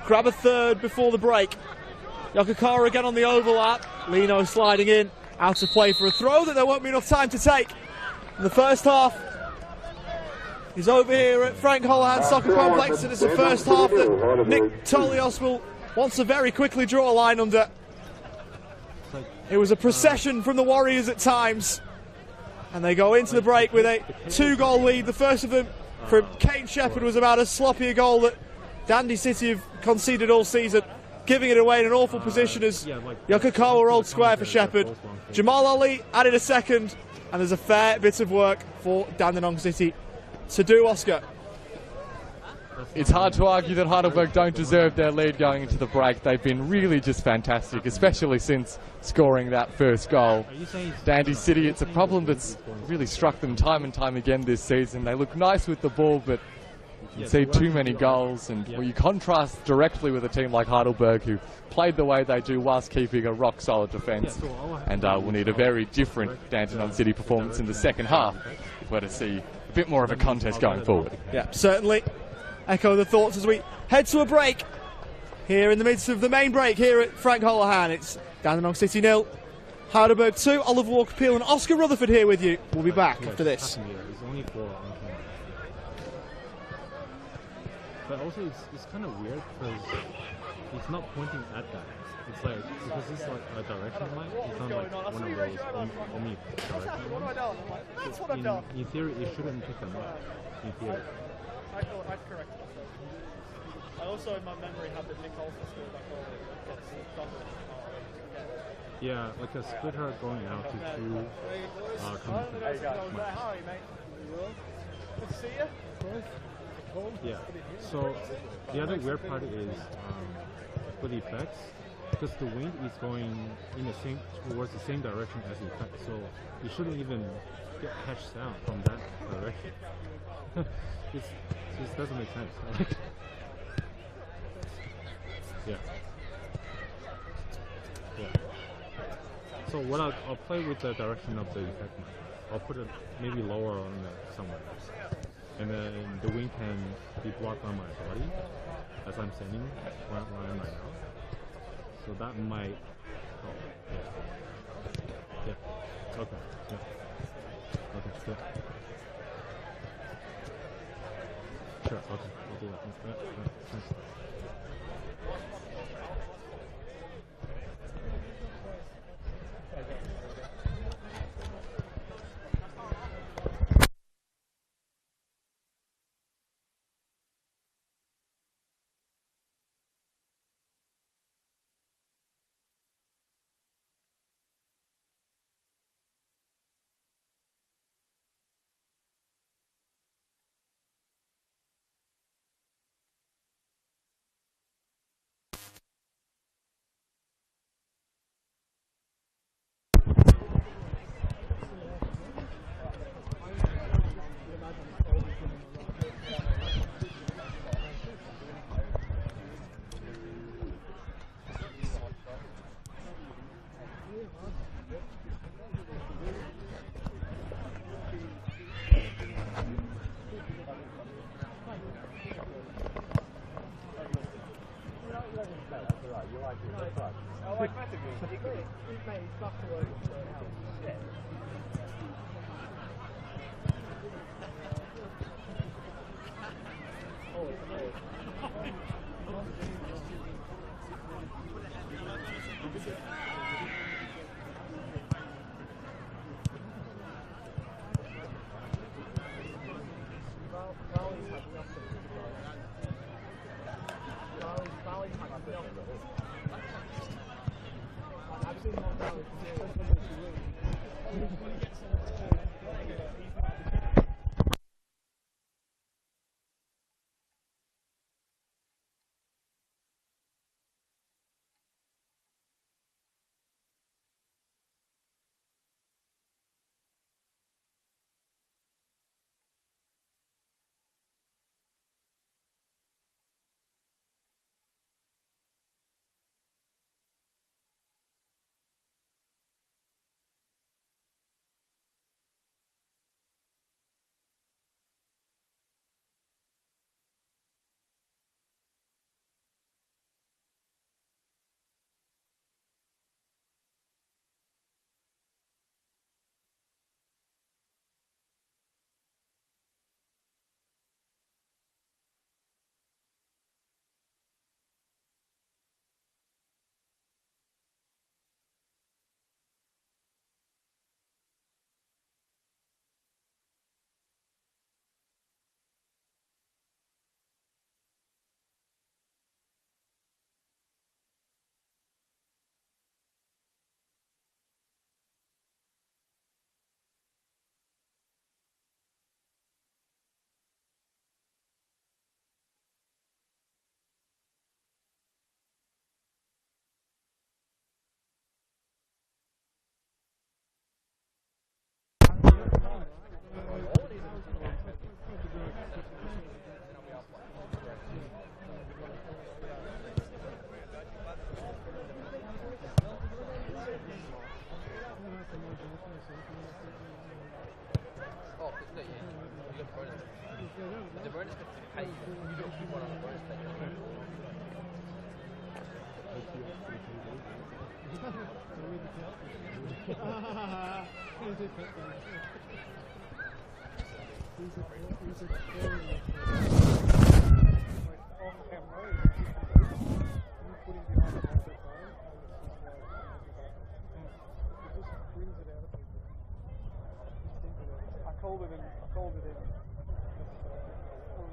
grab a 3rd before the break. Yokokawa again on the overlap. Lino sliding in. Out of play for a throw that there won't be enough time to take. In the first half is over here at Frank Holohan Soccer Complex, and it's the first half that Nick Tolios will want to very quickly draw a line under. It was a procession from the Warriors at times, and they go into the break with a 2-goal lead. The first of them from Kane Shepherd was about as sloppy a goal that Dandy City have conceded all season, giving it away in an awful position as Yokokawa rolled square for Shepherd. Jamal Ali added a 2nd, and there's a fair bit of work for Dandenong City to do, Oscar. It's hard to argue that Heidelberg don't deserve their lead going into the break. They've been really just fantastic, especially since scoring that first goal. Dandy City, it's a problem that's really struck them time and time again this season. They look nice with the ball, but you see too many goals, and well, you contrast directly with a team like Heidelberg, who played the way they do whilst keeping a rock-solid defence, and will need a very different Dandenong City performance in the second half if we're to see bit more of a contest going forward. Yeah, certainly. Echo the thoughts as we head to a break. Here in the midst of the main break here at Frank Holohan, it's Dandenong City 0, Heidelberg 2, Oliver Walker-Peel and Oscar Rutherford here with you. We'll be back after this. It's only 4 on camera. But also it's kind of weird because it's not pointing at that. It's like, because it's like a direction light, it's not like one of those omnidirectional ones. So in theory, it shouldn't pick them up. In theory. I'd correct myself. I also, in my memory, had the Nick Olsen school back over. Yeah, like a splitter going out to 2 coming from. How are you, mate? Good to see you. Yeah. So the other weird part is for the effects, because the wind is going in towards the same direction as the effect, so you shouldn't even get patch sound from that direction. It just doesn't make sense. Yeah. So what I'll play with the direction of the effect mic. I'll put it maybe lower on somewhere else. And then the wind can be blocked on my body as I'm standing where I am right now. So that might help. Yeah. Okay. Yeah. Okay. Yeah. Sure. Okay. I'll do that. Thanks.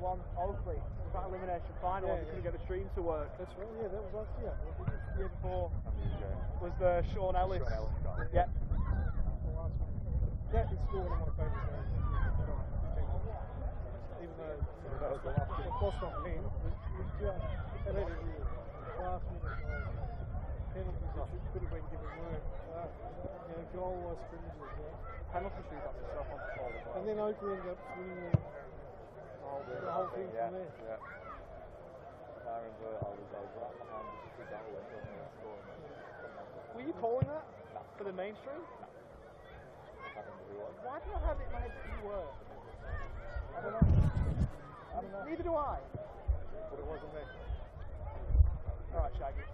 One Oakley, that elimination final, we couldn't get the stream to work. That's right, yeah, that was last year. The year before was the Sean Ellis. Yeah. That is still one of my favourite games. Even though of course not me, but it's just that last minute penalties which could have been given work. Goal was scrimmages, Penalty shoot up yourself on the ball. and then Oakley ended up winning the whole thing from there. Yeah. I remember I was right behind the goal when they were scoring. Were you calling that for the mainstream? Why do I have it in my head that you were? I don't know. Neither do I. But it wasn't me. Alright, Shaggy.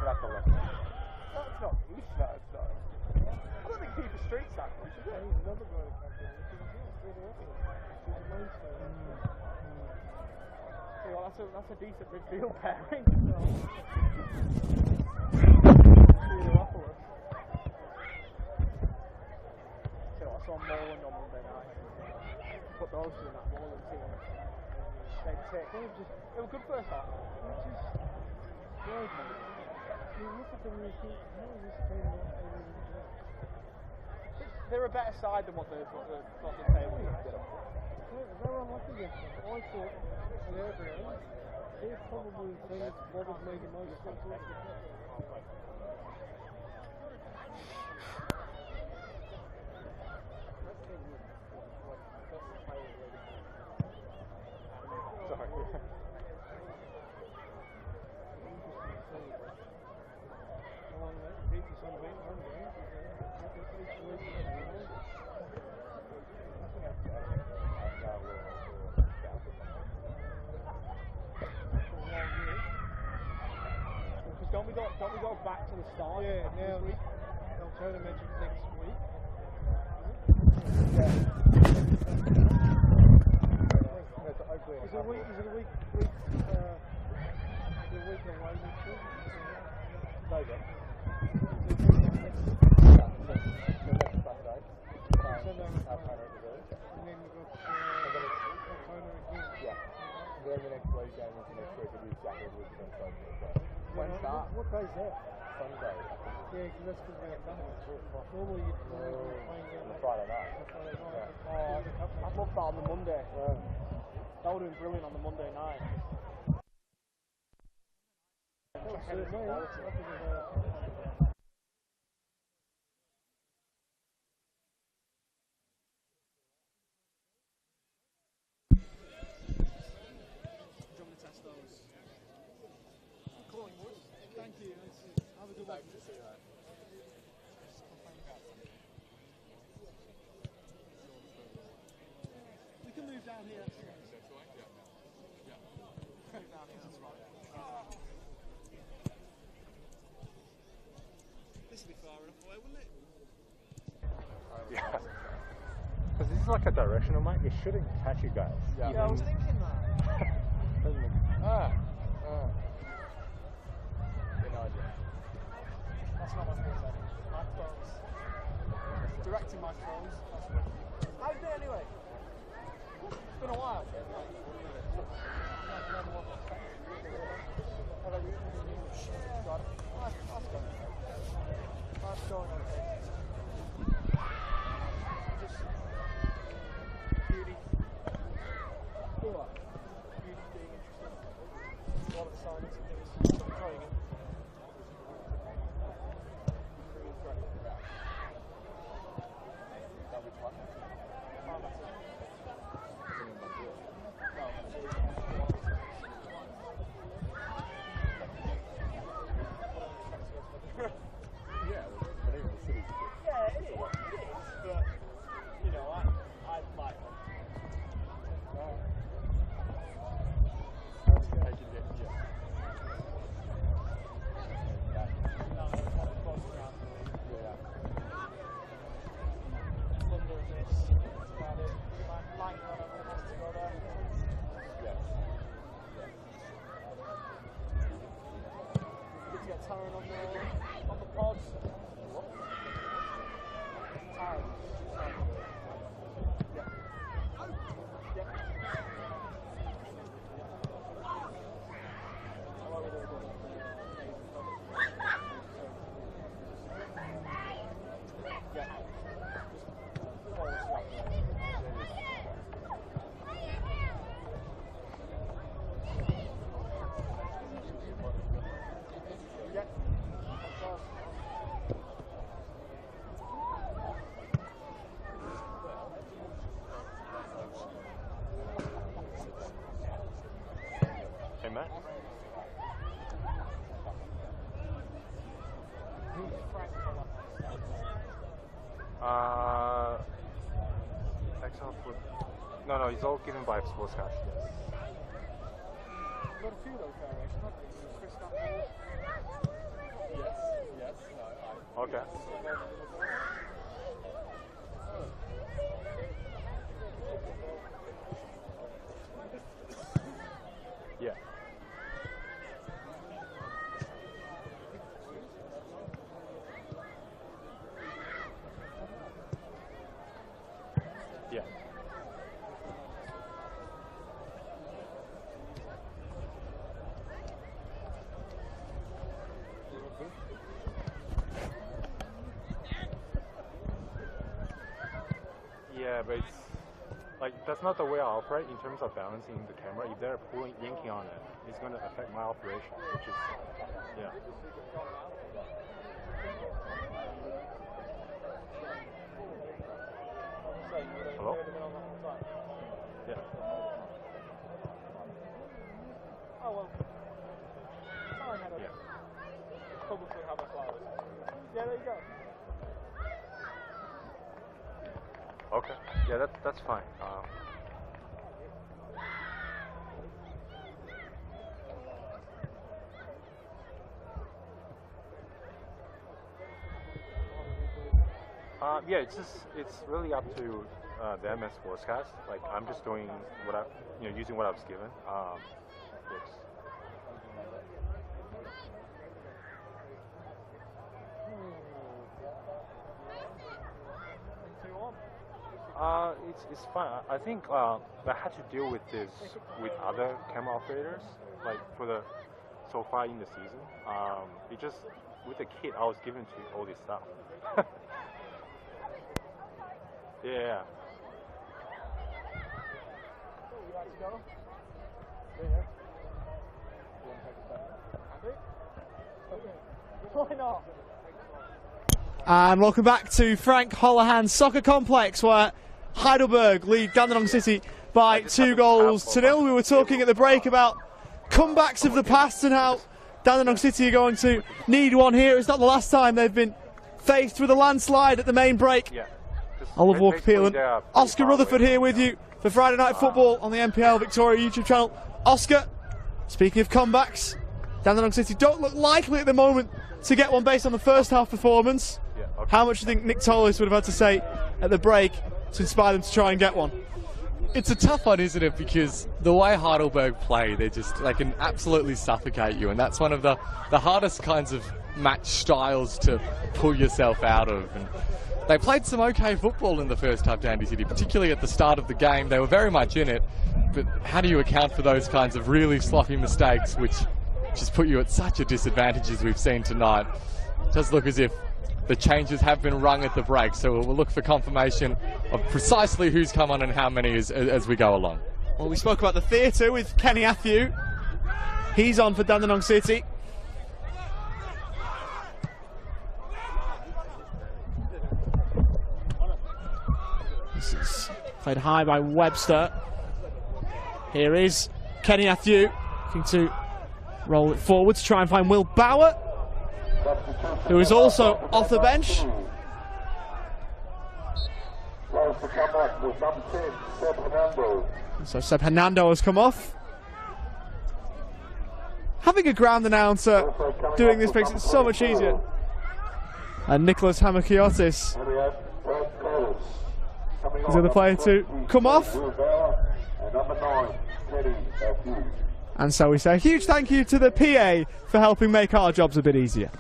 That's a left. No, it's not me. No, it's not. I don't think Keeper Street's that much, is it? He's another guy that comes in. He's a mainstay. That's a decent midfield pairing. So I saw Moreland on Monday night. Put those two in that Moreland team. They were good first half. You look at them and you think, how is this team not able to do that? They're a better side than what the table is. They were unlucky against them. I thought, on our ground, they're probably the team that's bothered me the most. Don't we go back to the start? Yeah, now they'll try to mention next week. Yeah. Is it a week away next week? Sunday. And then you've got October again. Yeah. Then the next league game is next week. It is Sheffield with the Sunday. When start? What day is that? Sunday. Yeah, because that's because we have nothing. Normally you'd be playing On the Friday night. I'd love that on the Monday. That would have been brilliant on the Monday night. Thank you. Have a good one. We can move down here. This would be far enough away, wouldn't it? Yeah. Because this is like a directional, mate. You shouldn't catch you guys. Yeah, I was thinking that. That's not what I said. My phones. Directing my phones. How you doing anyway? It's been a while. Nice going. Just beauty. going on the pods. Time. Yeah. Yeah. Hey, Matt. Excellent food. No, he's all given by sports cash. Yes. Got a few of those variations, haven't you? Chris Campbell. Yes, no, Okay. Yeah. Yeah. Yeah, but it's like that's not the way I operate in terms of balancing the camera. If they're yanking on it, it's going to affect my operation, which is yeah. Hello? Yeah. Oh well. Sorry, Heather. Yeah. Publicly have a flowers. Yeah, there you go. Okay. Yeah, that's fine. Yeah, it's really up to them as sportscast. Like I'm just doing what I, using what I was given. It's fine. I think I had to deal with this with other camera operators, like so far in the season. It just with the kit I was given to all this stuff. Yeah. You like to go? Yeah. You want to take a step? Why not? And welcome back to Frank Holohan's Soccer Complex, where Heidelberg lead Dandenong City by 2-0. We were talking at the break about comebacks of the past and how Dandenong City are going to need one here. It's not the last time they've been faced with a landslide at the main break. Yeah. Oliver Walker-Peelan, Oscar Rutherford here with you for Friday Night Football on the NPL Victoria YouTube channel. Oscar, speaking of comebacks, Dandenong City don't look likely at the moment to get one based on the first half performance. Yeah, okay. How much do you think Nick Tolis would have had to say at the break to inspire them to try and get one? It's a tough one, isn't it? Because the way Heidelberg play, they can absolutely suffocate you, and that's one of the hardest kinds of match styles to pull yourself out of. And they played some okay football in the first half, Dandy City, particularly at the start of the game. They were very much in it, but how do you account for those kinds of really sloppy mistakes which just put you at such a disadvantage as we've seen tonight? It does look as if the changes have been rung at the break, so we'll look for confirmation of precisely who's come on and how many as we go along. Well, we spoke about the theatre with Kenny Athieu. He's on for Dandenong City. This is played high by Webster. Here is Kenny Athieu looking to roll it forward to try and find Will Bauer, who is also off the bench. So Seb Hernando has come off. Having a ground announcer doing this makes it so much easier. And Nicholas Hamakiotis is the other player to come off. And so we say a huge thank you to the PA for helping make our jobs a bit easier.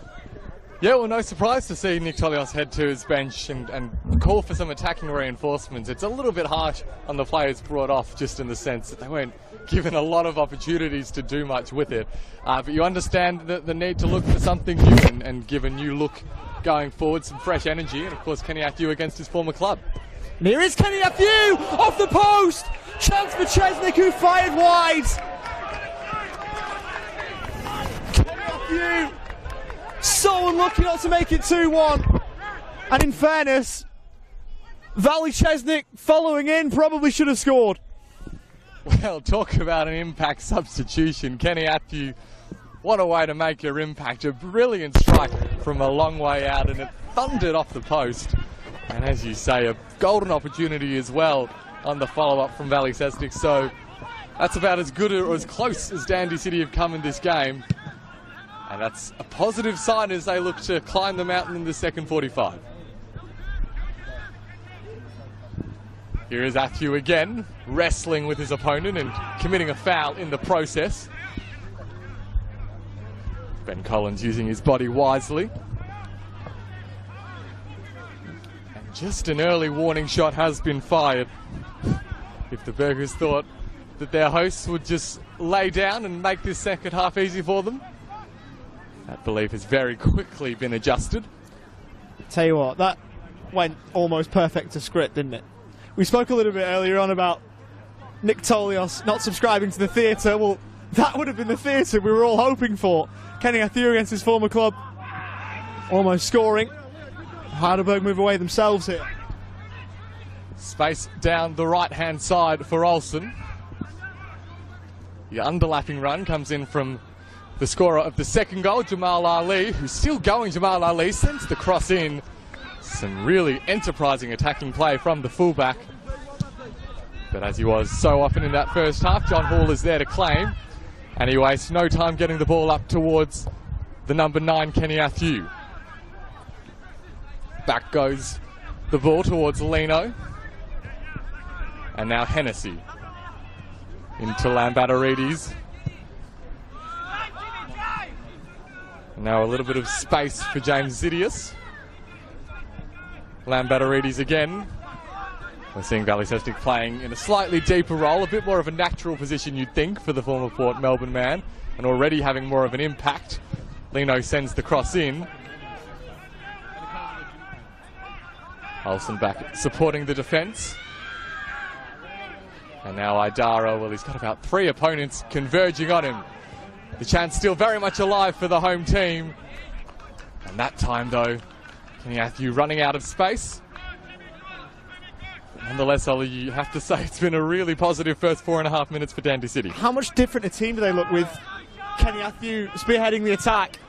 Yeah, well, no surprise to see Nick Tolios head to his bench and call for some attacking reinforcements. It's a little bit harsh on the players brought off, just in the sense that they weren't given a lot of opportunities to do much with it. But you understand the need to look for something new and give a new look going forward, some fresh energy, and of course Kenny Athiu against his former club. And here is Kenny Athiu off the post. Chance for Chesnick, who fired wide. Kenny Athiu so unlucky not to make it 2-1. And in fairness, Valley Chesnick following in probably should have scored. Well, talk about an impact substitution. Kenny Athiu, what a way to make your impact. A brilliant strike from a long way out, and it thundered off the post. And as you say, a golden opportunity as well on the follow-up from Valley Chesnick. So that's about as good or as close as Dandy City have come in this game. And that's a positive sign as they look to climb the mountain in the second 45. Here is Athiu again, wrestling with his opponent and committing a foul in the process. Ben Collins using his body wisely. And just an early warning shot has been fired. If the Burgers thought that their hosts would just lay down and make this second half easy for them, that belief has very quickly been adjusted. Tell you what, that went almost perfect to script, didn't it? We spoke a little bit earlier on about Nick Tolios not subscribing to the theatre. Well, that would have been the theatre we were all hoping for. Kenny Athiu against his former club, almost scoring. Heidelberg move away themselves here. Space down the right-hand side for Olsen. The underlapping run comes in from the scorer of the second goal, Jamal Ali, who's still going. Jamal Ali sends the cross in. Some really enterprising attacking play from the fullback. But as he was so often in that first half, John Hall is there to claim. And he wastes no time getting the ball up towards the number 9, Kenny Athiu. Back goes the ball towards Lino. And now Hennessy into Lambatarides. Now a little bit of space for James Zidius. Lambatarides again. We're seeing Valley Chesnick playing in a slightly deeper role, a bit more of a natural position you'd think for the former Port Melbourne man, and already having more of an impact. Lino sends the cross in. Olsen back supporting the defence. And now Idara, well, he's got about 3 opponents converging on him. The chance still very much alive for the home team. And that time, though, Kenny Athiu running out of space. Nonetheless, Ollie, you have to say it's been a really positive first 4.5 minutes for Dandy City. How much different a team do they look with Kenny Athiu spearheading the attack,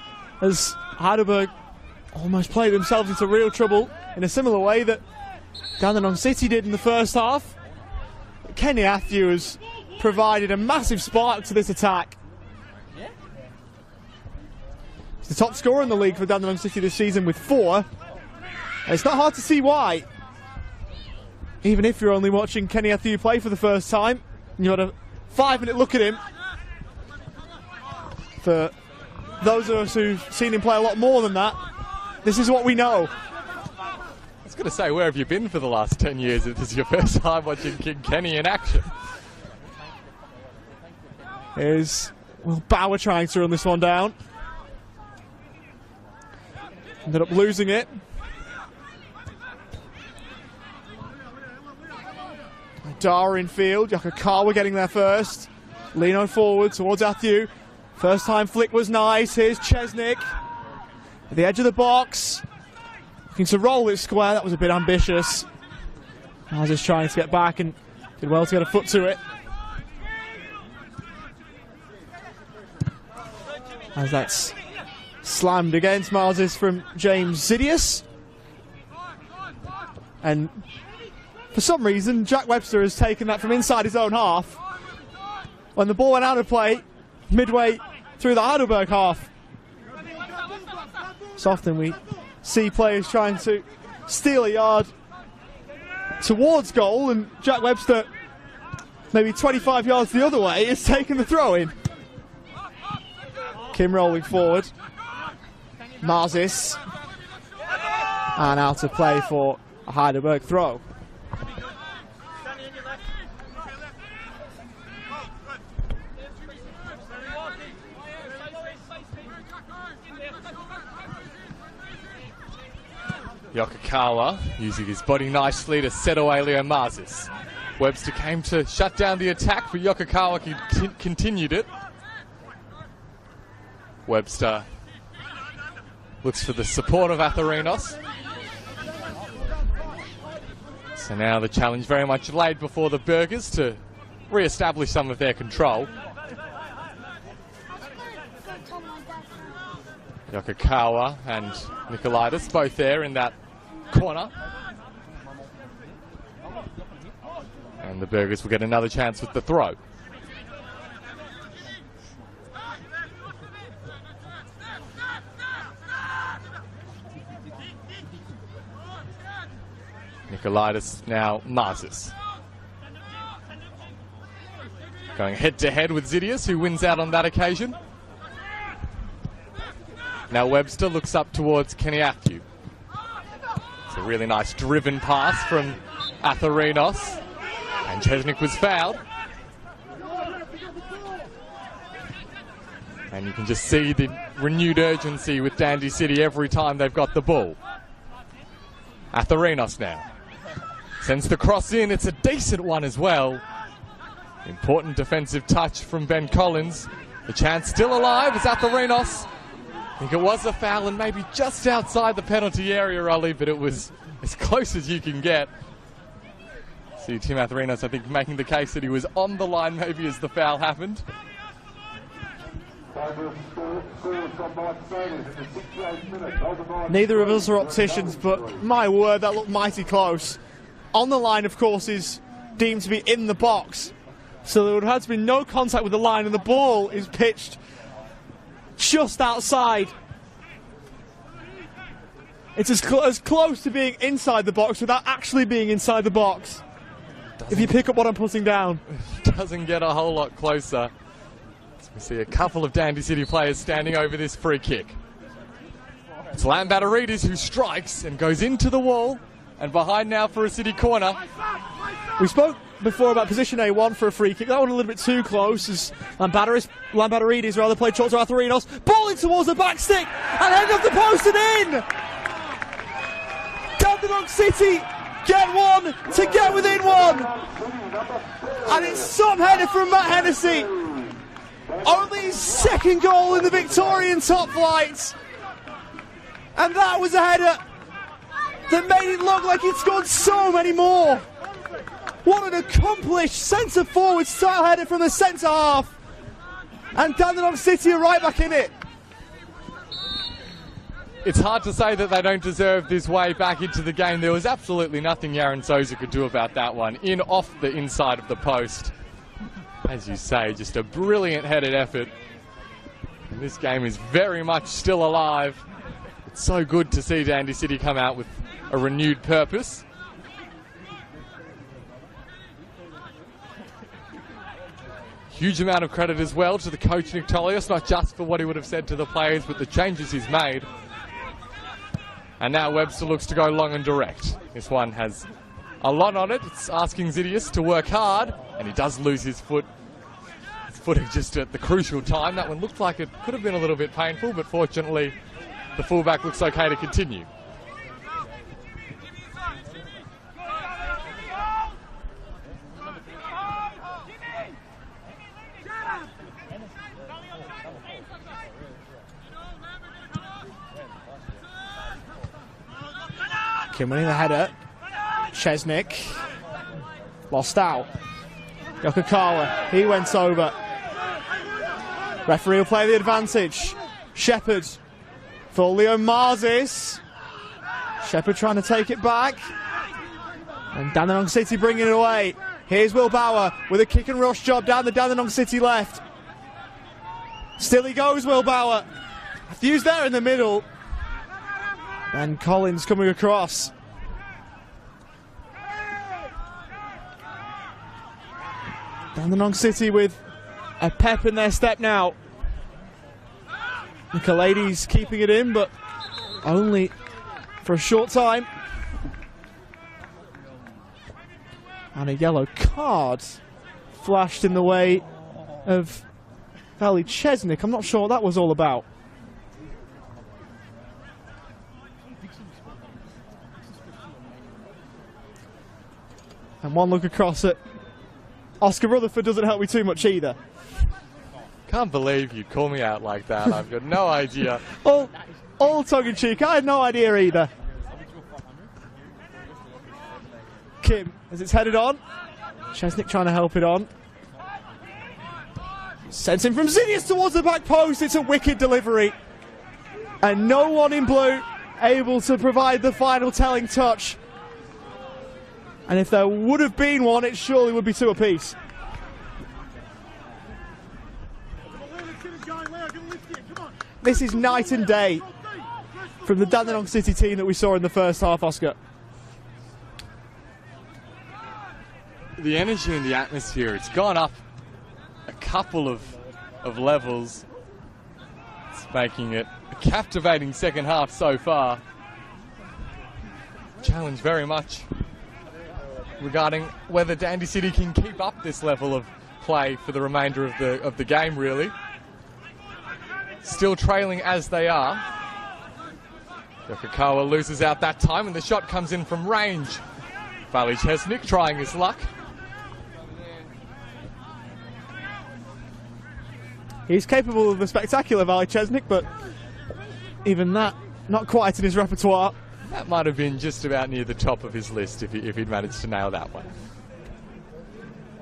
as Heidelberg almost played themselves into real trouble in a similar way that Dandenong City did in the first half. But Kenny Athiu has provided a massive spark to this attack. He's the top scorer in the league for Dandenong City this season with 4. And it's not hard to see why. Even if you're only watching Kenny Athiu play for the first time, and you had a 5-minute look at him. For those of us who've seen him play a lot more than that, this is what we know. I was going to say, where have you been for the last 10 years if this is your first time watching King Kenny in action? Here's Will Bauer trying to run this one down. Ended up losing it. Dara in field, Yakakawa getting there first. Lino forward towards Athiu. First time flick was nice. Here's Chesnick at the edge of the box. Looking to roll it square, that was a bit ambitious. Miles is trying to get back and did well to get a foot to it. As that's slammed against Miles from James Zidius. And for some reason, Jack Webster has taken that from inside his own half when the ball went out of play midway through the Heidelberg half. So often we see players trying to steal a yard towards goal, and Jack Webster, maybe 25 yards the other way, is taking the throw in. Kim rolling forward. Marzis. And out of play for a Heidelberg throw. Yokokawa using his body nicely to set away Leo Marzis. Webster came to shut down the attack, but Yokokawa continued it. Webster looks for the support of Atharinos. So now the challenge very much laid before the Burgers to re-establish some of their control. Yokokawa and Nikolaitis both there in that corner. And the Burgers will get another chance with the throw. Nikolaitis now Marzis. Going head to head with Zidius, who wins out on that occasion. Now Webster looks up towards Keniafu. It's a really nice driven pass from Atharinos. And Chesnik was fouled. And you can just see the renewed urgency with Dandy City every time they've got the ball. Atharinos now. Sends the cross in. It's a decent one as well. Important defensive touch from Ben Collins. The chance still alive is Atharinos. I think it was a foul and maybe just outside the penalty area, Ollie, but it was as close as you can get. See Tim Atharinos, I think, making the case that he was on the line maybe as the foul happened. Neither of us are opticians, but my word, that looked mighty close. On the line, of course, is deemed to be in the box. So there would have had to be no contact with the line, and the ball is pitched just outside. It's as close to being inside the box without actually being inside the box. If you pick up what I'm putting down. Doesn't get a whole lot closer. We see a couple of Dandy City players standing over this free kick. It's Lambatarides who strikes and goes into the wall, and behind now for a City corner. We spoke before about position A1 for a free kick. That one a little bit too close as Lambatarides rather played short to Atharinos. Ball in towards the back stick and end of the post and in! Dandenong City get one to get within one! And it's some header from Matt Hennessy. Only his second goal in the Victorian top flight. And that was a header that made it look like he'd scored so many more. What an accomplished centre-forward style header from the centre half. And Dandenong City are right back in it. It's hard to say that they don't deserve this way back into the game. There was absolutely nothing Yaron Souza could do about that one. In off the inside of the post. As you say, just a brilliant headed effort. And this game is very much still alive. It's so good to see Dandy City come out with a renewed purpose. Huge amount of credit as well to the coach Nick Tolios, not just for what he would have said to the players, but the changes he's made. And now Webster looks to go long and direct. This one has a lot on it. It's asking Zidius to work hard, and he does lose his footing just at the crucial time. That one looked like it could have been a little bit painful, but fortunately the fullback looks okay to continue. Kim winning the header. Chesnik lost out. Yokokawa, he went over. Referee will play the advantage. Shepherd for Leo Marzis. Shepherd trying to take it back. And Dandenong City bringing it away. Here's Will Bauer with a kick and rush job down the Dandenong City left. Still he goes, Will Bauer. Hughes there in the middle. And Collins coming across. Dandenong City with a pep in their step now. Nicolaides keeping it in, but only for a short time. And a yellow card flashed in the way of Valley Chesnick. I'm not sure what that was all about. And one look across at Oscar Rutherford doesn't help me too much either. Can't believe you call me out like that. I've got no idea. All tongue-in-cheek. I had no idea either. Kim, as it's headed on. Chesnick trying to help it on. Sends him from Zinnius towards the back post. It's a wicked delivery. And no one in blue able to provide the final telling touch. And if there would have been one, it surely would be two apiece. This is night and day from the Dandenong City team that we saw in the first half, Oscar. The energy in the atmosphere, it's gone up a couple of levels. It's making it a captivating second half so far. Challenge very much regarding whether Dandy City can keep up this level of play for the remainder of the game, really. Still trailing as they are. Yokokawa loses out that time, and the shot comes in from range. Valley Chesnick trying his luck. He's capable of the spectacular, Valley Chesnick, but even that, not quite in his repertoire. That might have been just about near the top of his list if he'd managed to nail that one.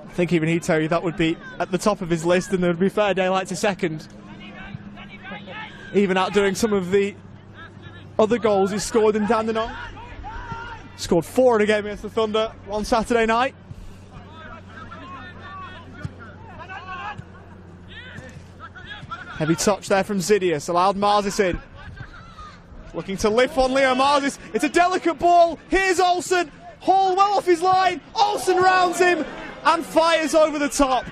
I think even he'd tell you that would be at the top of his list, and there would be fair daylight to second. Even outdoing some of the other goals he scored in Dandenong. Scored 4 in a game against the Thunder one Saturday night. Heavy touch there from Zinnius, allowed Marzis in. Looking to lift on Leo Marzis. It's a delicate ball. Here's Olsen. Hall well off his line. Olsen rounds him and fires over the top.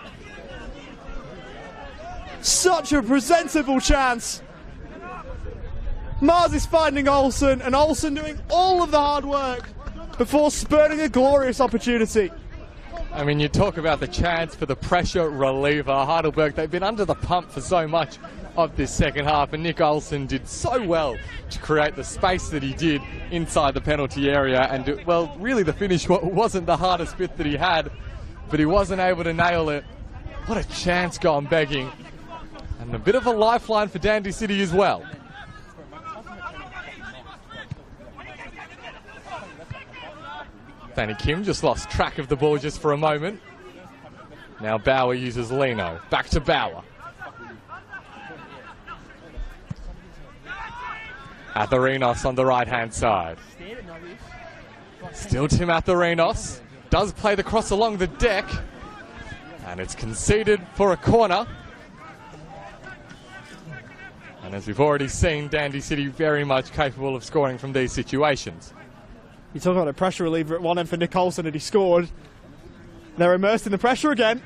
Such a presentable chance. Marzis finding Olsen, and Olsen doing all of the hard work before spurning a glorious opportunity. I mean, you talk about the chance for the pressure reliever. Heidelberg, they've been under the pump for so much of this second half, and Nick Olsen did so well to create the space that he did inside the penalty area. And, well, really the finish wasn't the hardest bit that he had, but he wasn't able to nail it. What a chance gone begging. And a bit of a lifeline for Dandy City as well. Danny Kim just lost track of the ball just for a moment. Now Bauer uses Leno. Back to Bauer. Atharinos on the right-hand side. Still Tim Atharinos. Does play the cross along the deck. And it's conceded for a corner. And as we've already seen, Dandy City very much capable of scoring from these situations. You talk about a pressure reliever at one end for Nick Olsen, and he scored. They're immersed in the pressure again.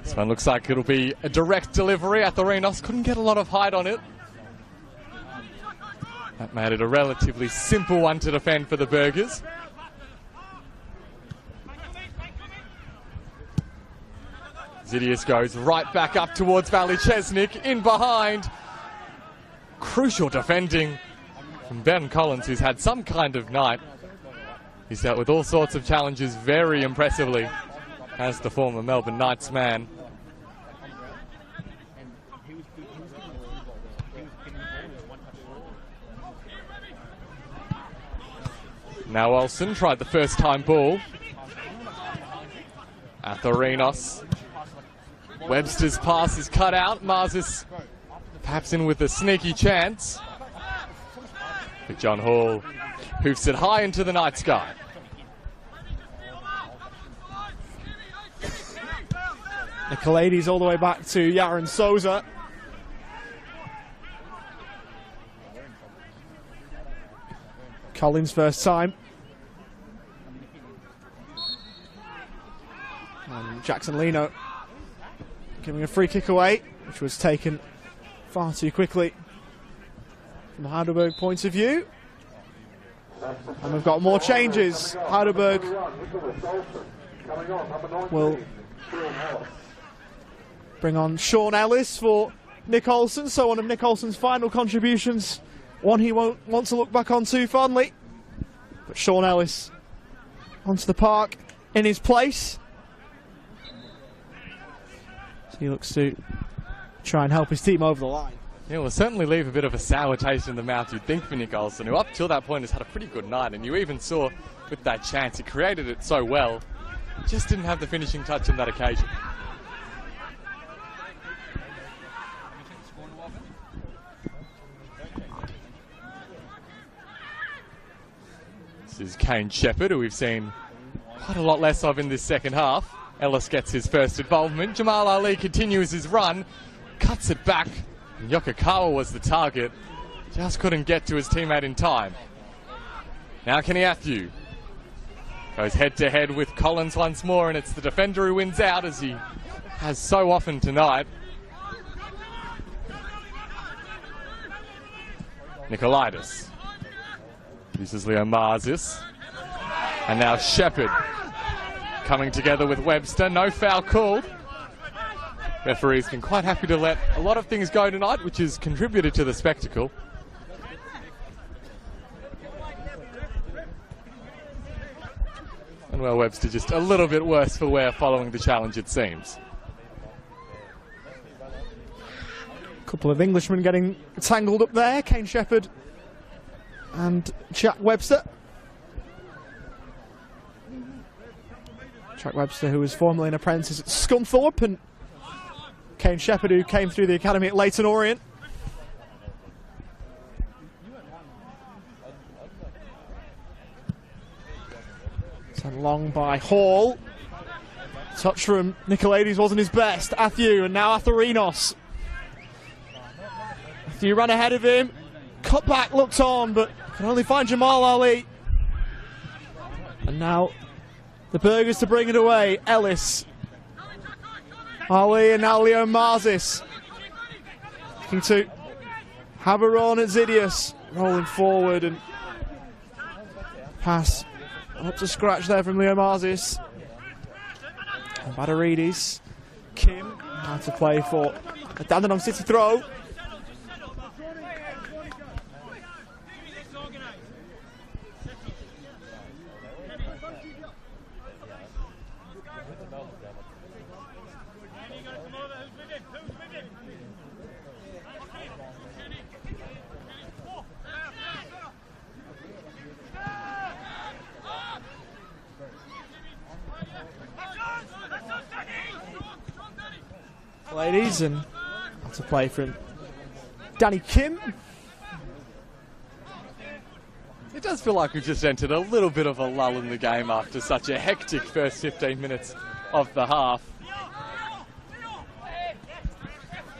This one looks like it'll be a direct delivery. Atharinos couldn't get a lot of height on it. That made it a relatively simple one to defend for the Burgers. Zinnius goes right back up towards Valley Chesnick, in behind. Crucial defending from Ben Collins, who's had some kind of night. He's dealt with all sorts of challenges very impressively as the former Melbourne Knights man. Now Olsen tried the first time ball. Atharinos. Webster's pass is cut out. Marzis perhaps in with a sneaky chance. But John Hall hoofs it high into the night sky. Nicolaides all the way back to Yaron Souza. Collins first time. And Jackson Leno giving a free kick away, which was taken far too quickly from the Heidelberg point of view. And we've got more changes. Heidelberg will bring on Sean Ellis for Nick Olsen. So one of Nick Olsen's final contributions, one he won't want to look back on too fondly. But Sean Ellis onto the park in his place. So he looks to try and help his team over the line. Yeah, will certainly leave a bit of a sour taste in the mouth, you'd think, for Nick Olsen, who up till that point has had a pretty good night. And you even saw with that chance, he created it so well, just didn't have the finishing touch on that occasion. This is Kane Shepherd, who we've seen quite a lot less of in this second half. Ellis gets his first involvement. Jamal Ali continues his run, cuts it back. Yokokawa was the target, just couldn't get to his teammate in time. Now Keniathu goes head to head with Collins once more, and it's the defender who wins out, as he has so often tonight. Nicolaitis uses Leo Marzis, and now Shepherd coming together with Webster. No foul called. Referees been quite happy to let a lot of things go tonight, which has contributed to the spectacle. And well, Webster just a little bit worse for wear following the challenge, it seems. A couple of Englishmen getting tangled up there. Kane Shepherd and Jack Webster. Jack Webster, who was formerly an apprentice at Scunthorpe, and Kane Shepherd, who came through the academy at Leyton Orient. Sent long by Hall. Touch from Nicolaides wasn't his best. Athieu, and now Atherinos. Athieu ran ahead of him. Cut back, looked on, but can only find Jamal Ali. And now the Burgers to bring it away. Ellis. Ali, and now Leo Marzis. Looking to have a run at Zidius. Rolling forward, and pass up to scratch there from Leo Marzis. Badaridis. Kim, how to play for a Dandenong City throw. Ladies, and that's a play from Danny Kim. It does feel like we've just entered a little bit of a lull in the game after such a hectic first 15 minutes of the half.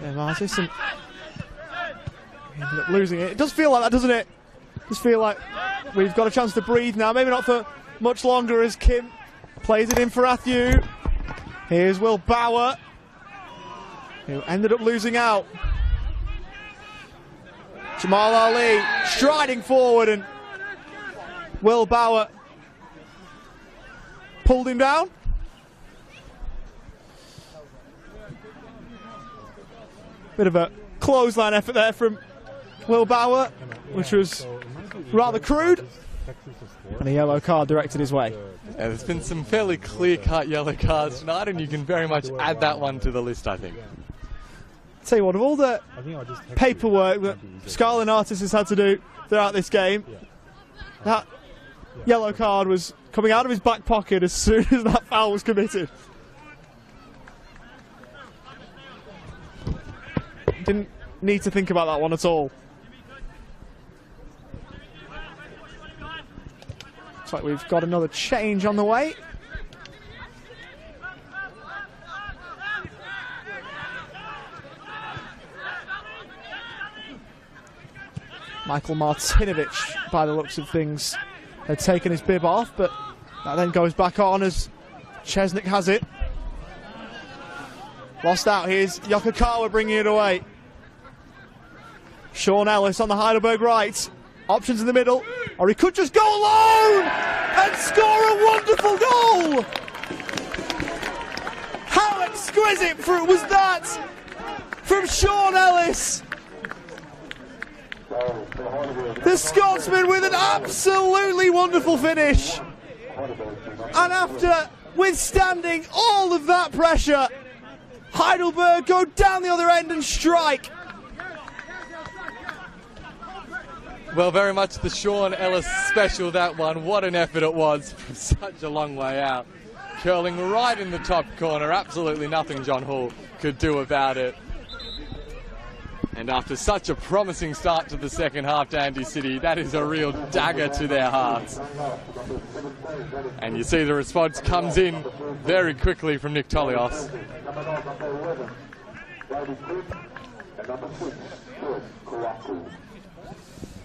Yeah, Marzis, and he ended up losing it. It does feel like that, doesn't it? It does feel like we've got a chance to breathe now. Maybe not for much longer, as Kim plays it in for Athieu. Here's Will Bauer, who ended up losing out. Jamal Ali striding forward, and Will Bauer pulled him down. Bit of a clothesline effort there from Will Bauer, which was rather crude. And a yellow card directed his way. Yeah, there's been some fairly clear-cut yellow cards tonight, and you can very much add that one to the list, I think. Tell you what, of all the paperwork that Scarlett Artis has had to do throughout this game, that yellow card was coming out of his back pocket as soon as that foul was committed. Didn't need to think about that one at all. Looks like we've got another change on the way. Michael Martinovic, by the looks of things, had taken his bib off, but that then goes back on as Chesnick has it. Lost out. Here's Yokokawa bringing it away. Sean Ellis on the Heidelberg right. Options in the middle, or he could just go alone and score a wonderful goal! How exquisite was that from Sean Ellis? The Scotsman with an absolutely wonderful finish. And after withstanding all of that pressure, Heidelberg go down the other end and strike. Well, very much the Sean Ellis special, that one. What an effort it was from such a long way out. Curling right in the top corner. Absolutely nothing John Hall could do about it. And after such a promising start to the second half, Dandy City, that is a real dagger to their hearts. And you see the response comes in very quickly from Nick Tolios.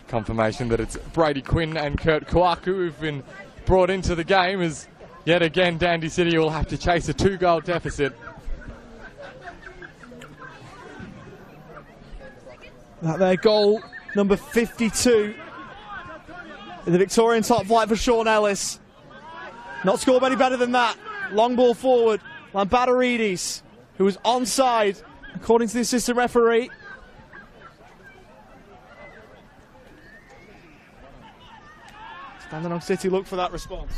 Confirmation that it's Brady Quinn and Kurt Kwaku who've been brought into the game, as yet again Dandy City will have to chase a 2-goal deficit. That there, goal number 52 in the Victorian top flight for Sean Ellis. Not scored any better than that. Long ball forward, Lambadaridis, who was onside according to the assistant referee. Dandenong City look for that response.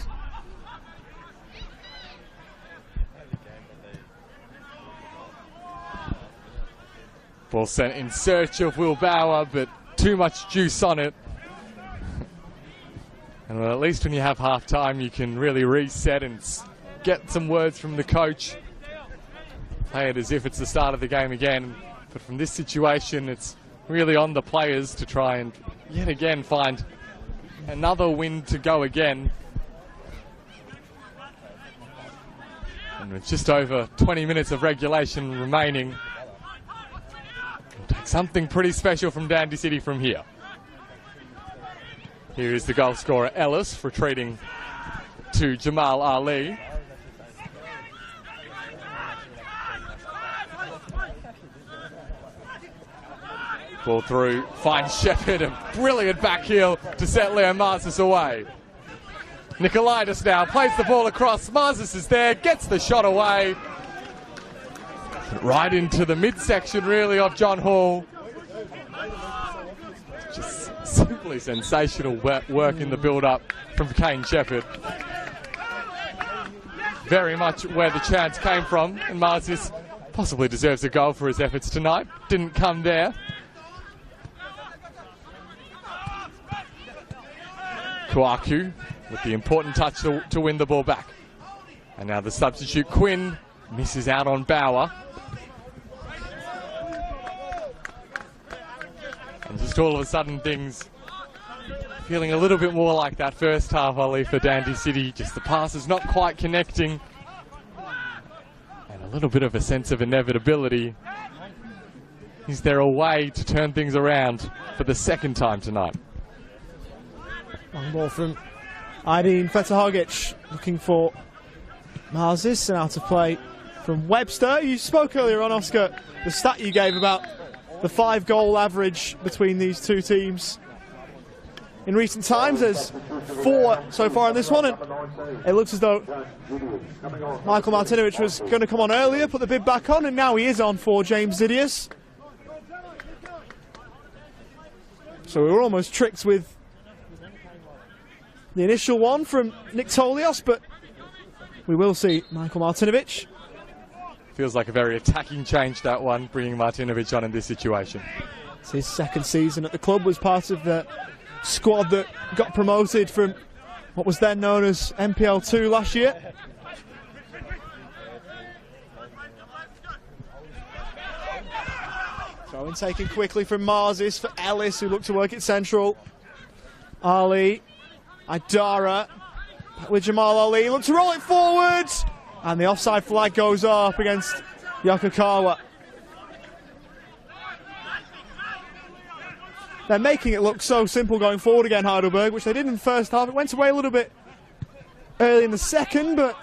Ball sent in search of Will Bauer, but too much juice on it. And well, at least when you have half time, you can really reset and get some words from the coach. Play it as if it's the start of the game again. But from this situation, it's really on the players to try and yet again find another win to go again. And with just over 20 minutes of regulation remaining, it'll take something pretty special from Dandy City from here. Here is the goal scorer Ellis, retreating to Jamal Ali. Ball through, finds Shepherd, a brilliant back heel to set Leo Marzis away. Nikolaitis now plays the ball across, Marzis is there, gets the shot away. Right into the midsection really of John Hall. Just simply sensational work in the build-up from Kane Shepherd. Very much where the chance came from, and Marzis possibly deserves a goal for his efforts tonight. Didn't come there. Kwaku with the important touch to win the ball back. And now the substitute Quinn misses out on Bauer. And just all of a sudden things feeling a little bit more like that first half, Ollie, for Dandy City. Just the passes not quite connecting. And a little bit of a sense of inevitability. Is there a way to turn things around for the second time tonight? Long ball from Aydin Fetahagic, looking for Marzis, and out of play from Webster. You spoke earlier on, Oscar, the stat you gave about the 5-goal average between these two teams in recent times. There's 4 so far in this one, and it looks as though Michael Martinovic was going to come on earlier, put the bib back on, and now he is on for James Zidius. So we were almost tricked with the initial one from Nick Tolios, but we will see Michael Martinovic. Feels like a very attacking change, that one, bringing Martinovic on in this situation. It's his second season at the club, was part of the squad that got promoted from what was then known as NPL 2 last year. Throw in taken quickly from Marzis for Ellis, who looked to work it central. Ali, Idara, with Jamal Ali, look to roll it forward, and the offside flag goes up against Yokokawa. They're making it look so simple going forward again, Heidelberg, which they did in the first half. It went away a little bit early in the second, but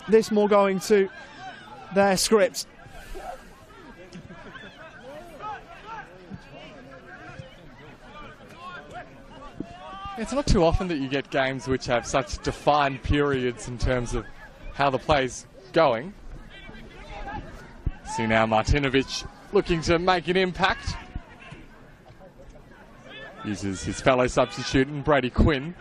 this more going to their script. It's not too often that you get games which have such defined periods in terms of how the play's going. See now Martinovic looking to make an impact. Uses his fellow substitute, Brady Quinn.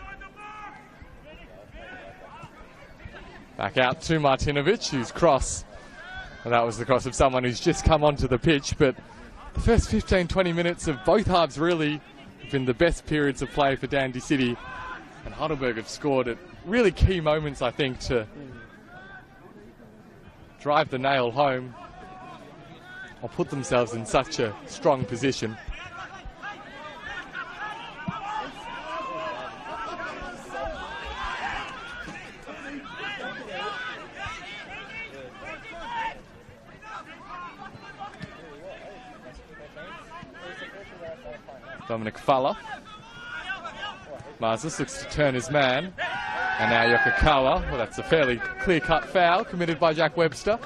Back out to Martinovic, whose cross. Well, that was the cross of someone who's just come onto the pitch, but the first 15-20 minutes of both halves really have been the best periods of play for Dandy City. And Heidelberg have scored at really key moments, I think, to drive the nail home or put themselves in such a strong position. Dominic Falla. Marzis looks to turn his man. And now Yokokawa. Well, that's a fairly clear-cut foul committed by Jack Webster.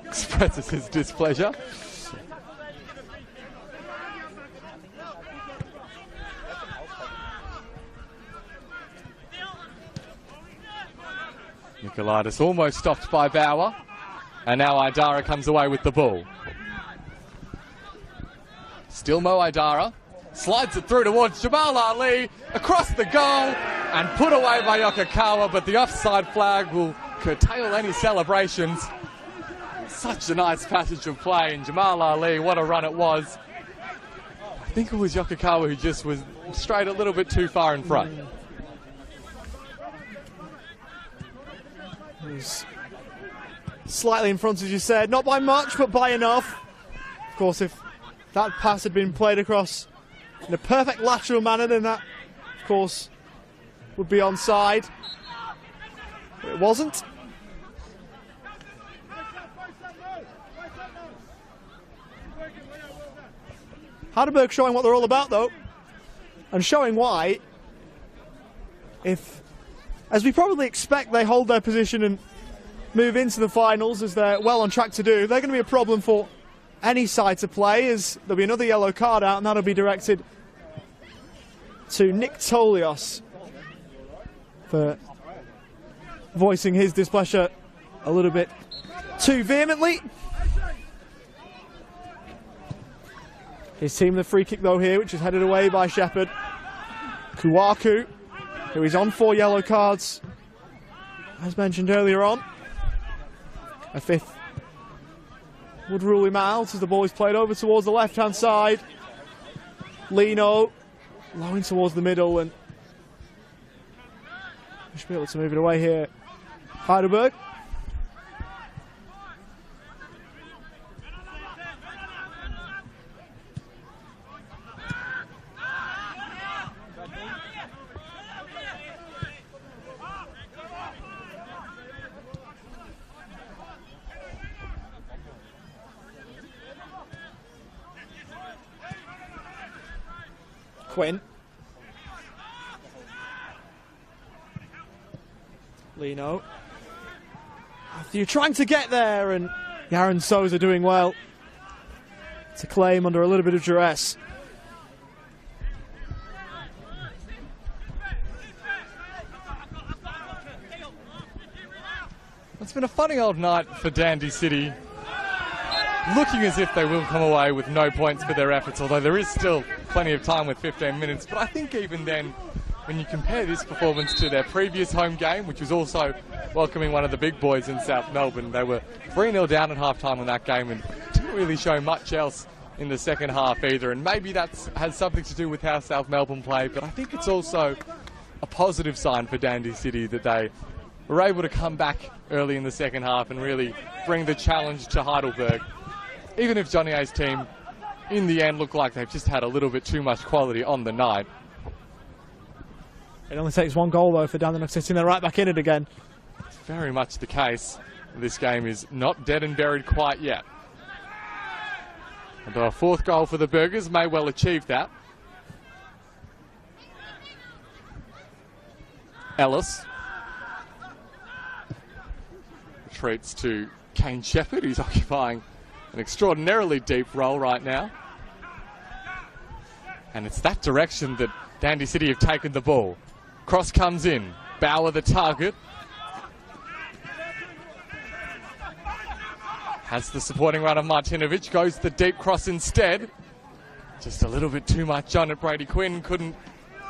Expresses his displeasure. Nicolaitis almost stopped by Bauer. And now Idara comes away with the ball. Still Mo Idara, slides it through towards Jamal Ali, across the goal, and put away by Yokokawa, but the offside flag will curtail any celebrations. Such a nice passage of play, and Jamal Ali, what a run it was. I think it was Yokokawa who just was straight a little bit too far in front. He's slightly in front, as you said, not by much, but by enough. Of course, if that pass had been played across in a perfect lateral manner, then that, of course, would be onside. But it wasn't. Heidelberg showing what they're all about, though, and showing why, if, as we probably expect, they hold their position and move into the finals, as they're well on track to do, they're going to be a problem for any side to play, as there'll be another yellow card out, and that'll be directed to Nick Tolios for voicing his displeasure a little bit too vehemently. His team the free kick though here, which is headed away by Shepherd. Kuwaku, who is on 4 yellow cards, as mentioned earlier on. A 5th would rule him out as the ball is played over towards the left-hand side. Lino low in towards the middle, and we should be able to move it away here. Heidelberg. Quinn. Lino. You're trying to get there, and Yaron Souza doing well to claim under a little bit of duress. It's been a funny old night for Dandy City, looking as if they will come away with no points for their efforts, although there is still plenty of time with 15 minutes. But I think even then, when you compare this performance to their previous home game, which was also welcoming one of the big boys in South Melbourne, they were 3-0 down at half-time in that game and didn't really show much else in the second half either. And maybe that has something to do with how South Melbourne played, but I think it's also a positive sign for Dandy City that they were able to come back early in the second half and really bring the challenge to Heidelberg. Even if Johnny A's team, in the end, look like they've just had a little bit too much quality on the night. It only takes 1 goal, though, for Dandenong sitting there right back in it again. It's very much the case. This game is not dead and buried quite yet. And a 4th goal for the Burgers may well achieve that. Ellis retreats to Kane Shepherd, who's occupying an extraordinarily deep role right now. And it's that direction that Dandy City have taken the ball. Cross comes in. Bauer the target. Has the supporting run of Martinovic. Goes the deep cross instead. Just a little bit too much on it. Brady Quinn couldn't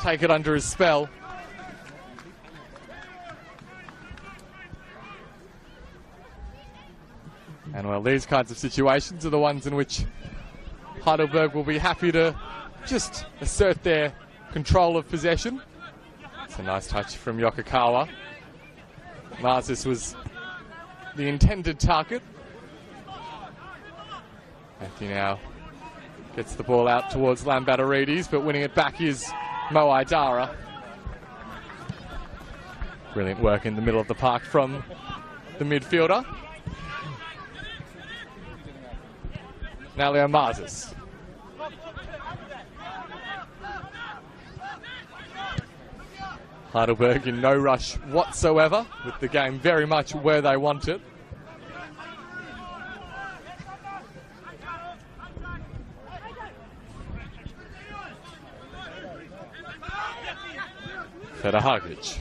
take it under his spell. And well, these kinds of situations are the ones in which Heidelberg will be happy to just assert their control of possession. It's a nice touch from Yokokawa. Marzis was the intended target. Matthew now gets the ball out towards Lambatarides, but winning it back is Mo Idara. Brilliant work in the middle of the park from the midfielder. Now Leo Marzis. Heidelberg in no rush whatsoever, with the game very much where they want it. Federhagic.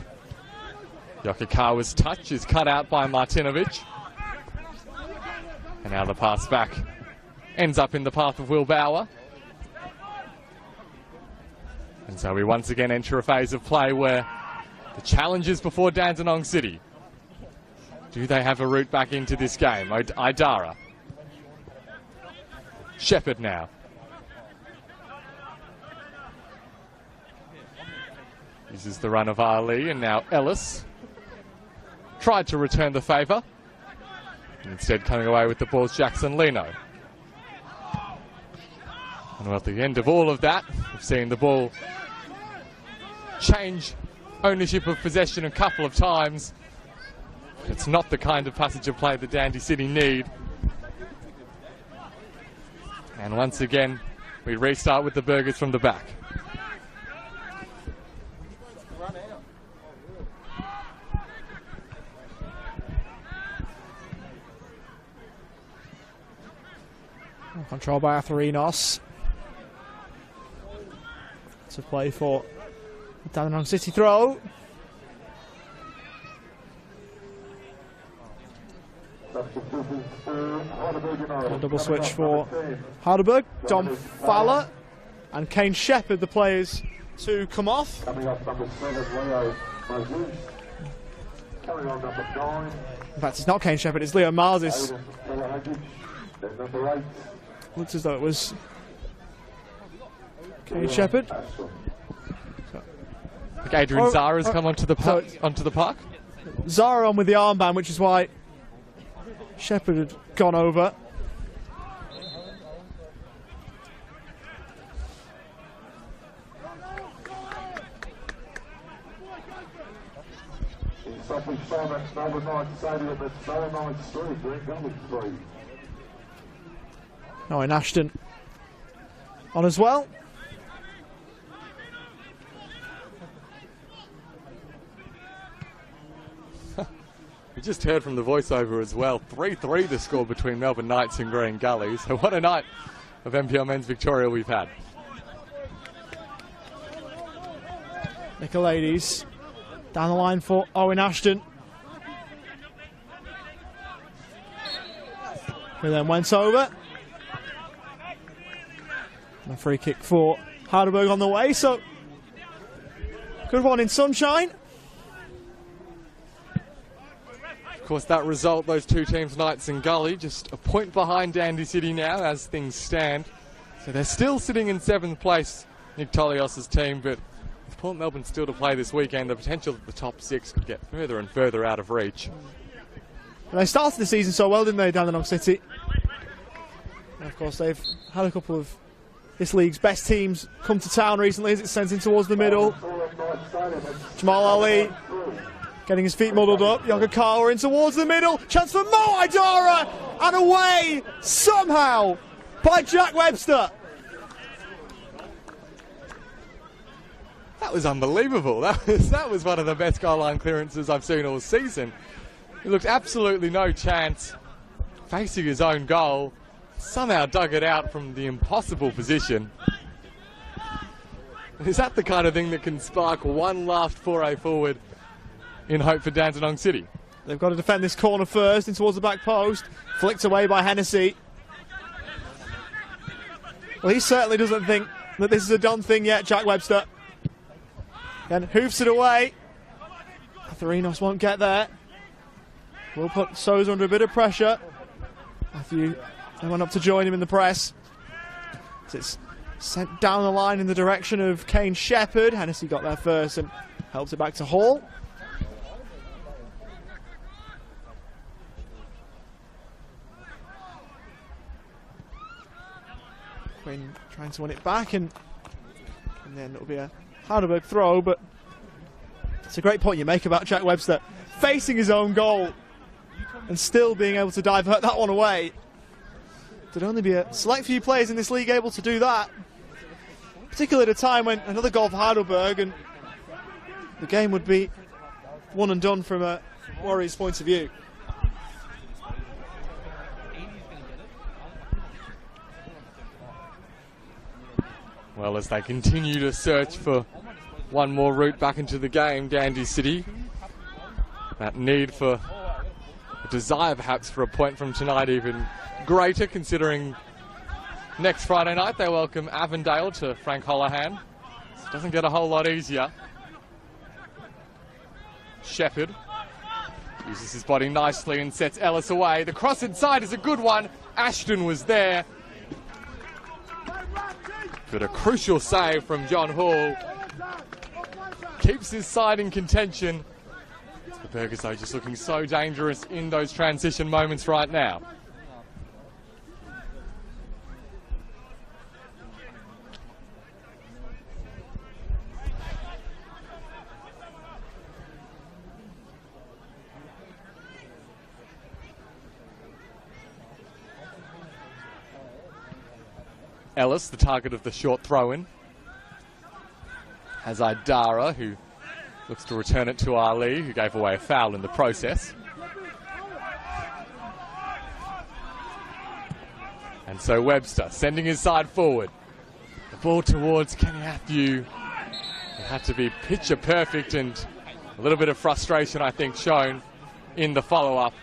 Yokokawa's touch is cut out by Martinovic. And now the pass back ends up in the path of Will Bauer. And so we once again enter a phase of play where the challenge is before Dandenong City. Do they have a route back into this game? Idara. Shepherd now. This is the run of Ali, and now Ellis tried to return the favour. And instead coming away with the ball's Jackson Leno. And well, at the end of all of that, we've seen the ball change ownership of possession a couple of times. But it's not the kind of passage of play that Dandy City need. And once again, we restart with the Burgers from the back. Controlled by Atherinos. To play for Dandenong City throw. A double switch for Heidelberg. Dom Fowler and Kane Shepherd, the players to come off. In fact, it's not Kane Shepherd, it's Leo Marzis. Looks as though it was Kane Shepherd. Adrian Zara's come onto the park. Zara on with the armband, which is why Shepherd had gone over. Oh, and Ashton on as well. We just heard from the voiceover as well. 3-3 the score between Melbourne Knights and Green Gully. So what a night of NPL Men's Victoria we've had. Nicolaides down the line for Owen Ashton. Who then went over. And a free kick for Heidelberg on the way, so good one in sunshine. Of course, that result, those two teams, Knights and Gully, just a point behind Dandy City now as things stand. So they're still sitting in 7th place, Nick Tolios' team, but with Port Melbourne still to play this weekend, the potential that the top 6 could get further and further out of reach. And they started the season so well, didn't they, Dandenong City? And of course, they've had a couple of this league's best teams come to town recently as it's sent in towards the middle. Jamal Ali getting his feet muddled up. Yokokawa in towards the middle. Chance for Mo Idara, and away somehow by Jack Webster. That was unbelievable. That was one of the best goal line clearances I've seen all season. He looked absolutely no chance facing his own goal. Somehow dug it out from the impossible position. Is that the kind of thing that can spark one last foray forward in hope for Dandenong City? They've got to defend this corner first, in towards the back post. Flicked away by Hennessy. Well, he certainly doesn't think that this is a done thing yet, Jack Webster. Then hoofs it away. Atherinos won't get there. Will put Souza under a bit of pressure. Matthew went up to join him in the press. It's sent down the line in the direction of Kane Shepherd. Hennessy got there first and helped it back to Hall. Quinn trying to win it back, and then it'll be a Heidelberg throw, but it's a great point you make about Jack Webster facing his own goal and still being able to divert that one away. There'd only be a select few players in this league able to do that, particularly at a time when another goal for Heidelberg and the game would be one and done from a Warriors' point of view. Well, as they continue to search for one more route back into the game, Dandy City, that need for a desire perhaps for a point from tonight even greater, considering next Friday night they welcome Avondale to Frank Holohan. It doesn't get a whole lot easier. Shepherd uses his body nicely and sets Ellis away. The cross inside is a good one. Ashton was there. But a crucial save from John Hall. Keeps his side in contention. The Burgers, though, just looking so dangerous in those transition moments right now. Ellis, the target of the short throw-in, has Idara, who looks to return it to Ali, who gave away a foul in the process. And so Webster sending his side forward. The ball towards Kenny Matthew. It had to be picture perfect, and a little bit of frustration, I think, shown in the follow-up,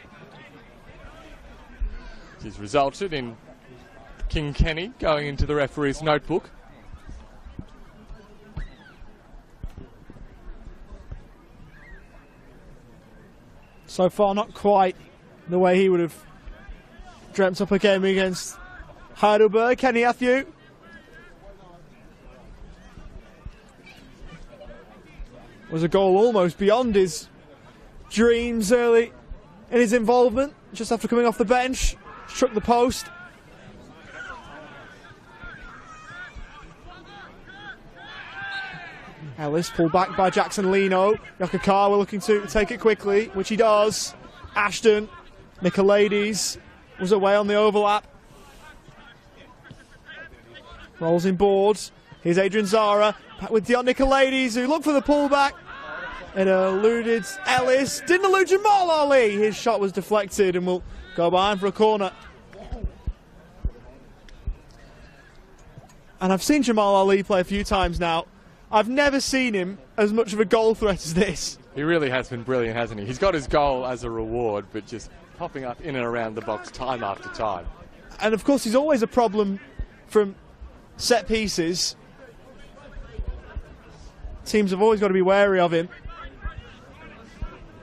which has resulted in King Kenny going into the referee's notebook. So far, not quite the way he would have dreamt up a game against Heidelberg. Kenny Matthew. Was a goal almost beyond his dreams early in his involvement, just after coming off the bench. Struck the post. Ellis pulled back by Jackson Lino. Yokokawa looking to take it quickly, which he does. Ashton, Nicolaides was away on the overlap. Rolls in boards. Here's Adrian Zara back with Dion Nicolaides, who looked for the pullback and eluded Ellis. Didn't elude Jamal Ali. His shot was deflected and will go behind for a corner. And I've seen Jamal Ali play a few times now. I've never seen him as much of a goal threat as this. He really has been brilliant, hasn't he? He's got his goal as a reward, but just popping up in and around the box time after time. And of course, he's always a problem from set pieces. Teams have always got to be wary of him.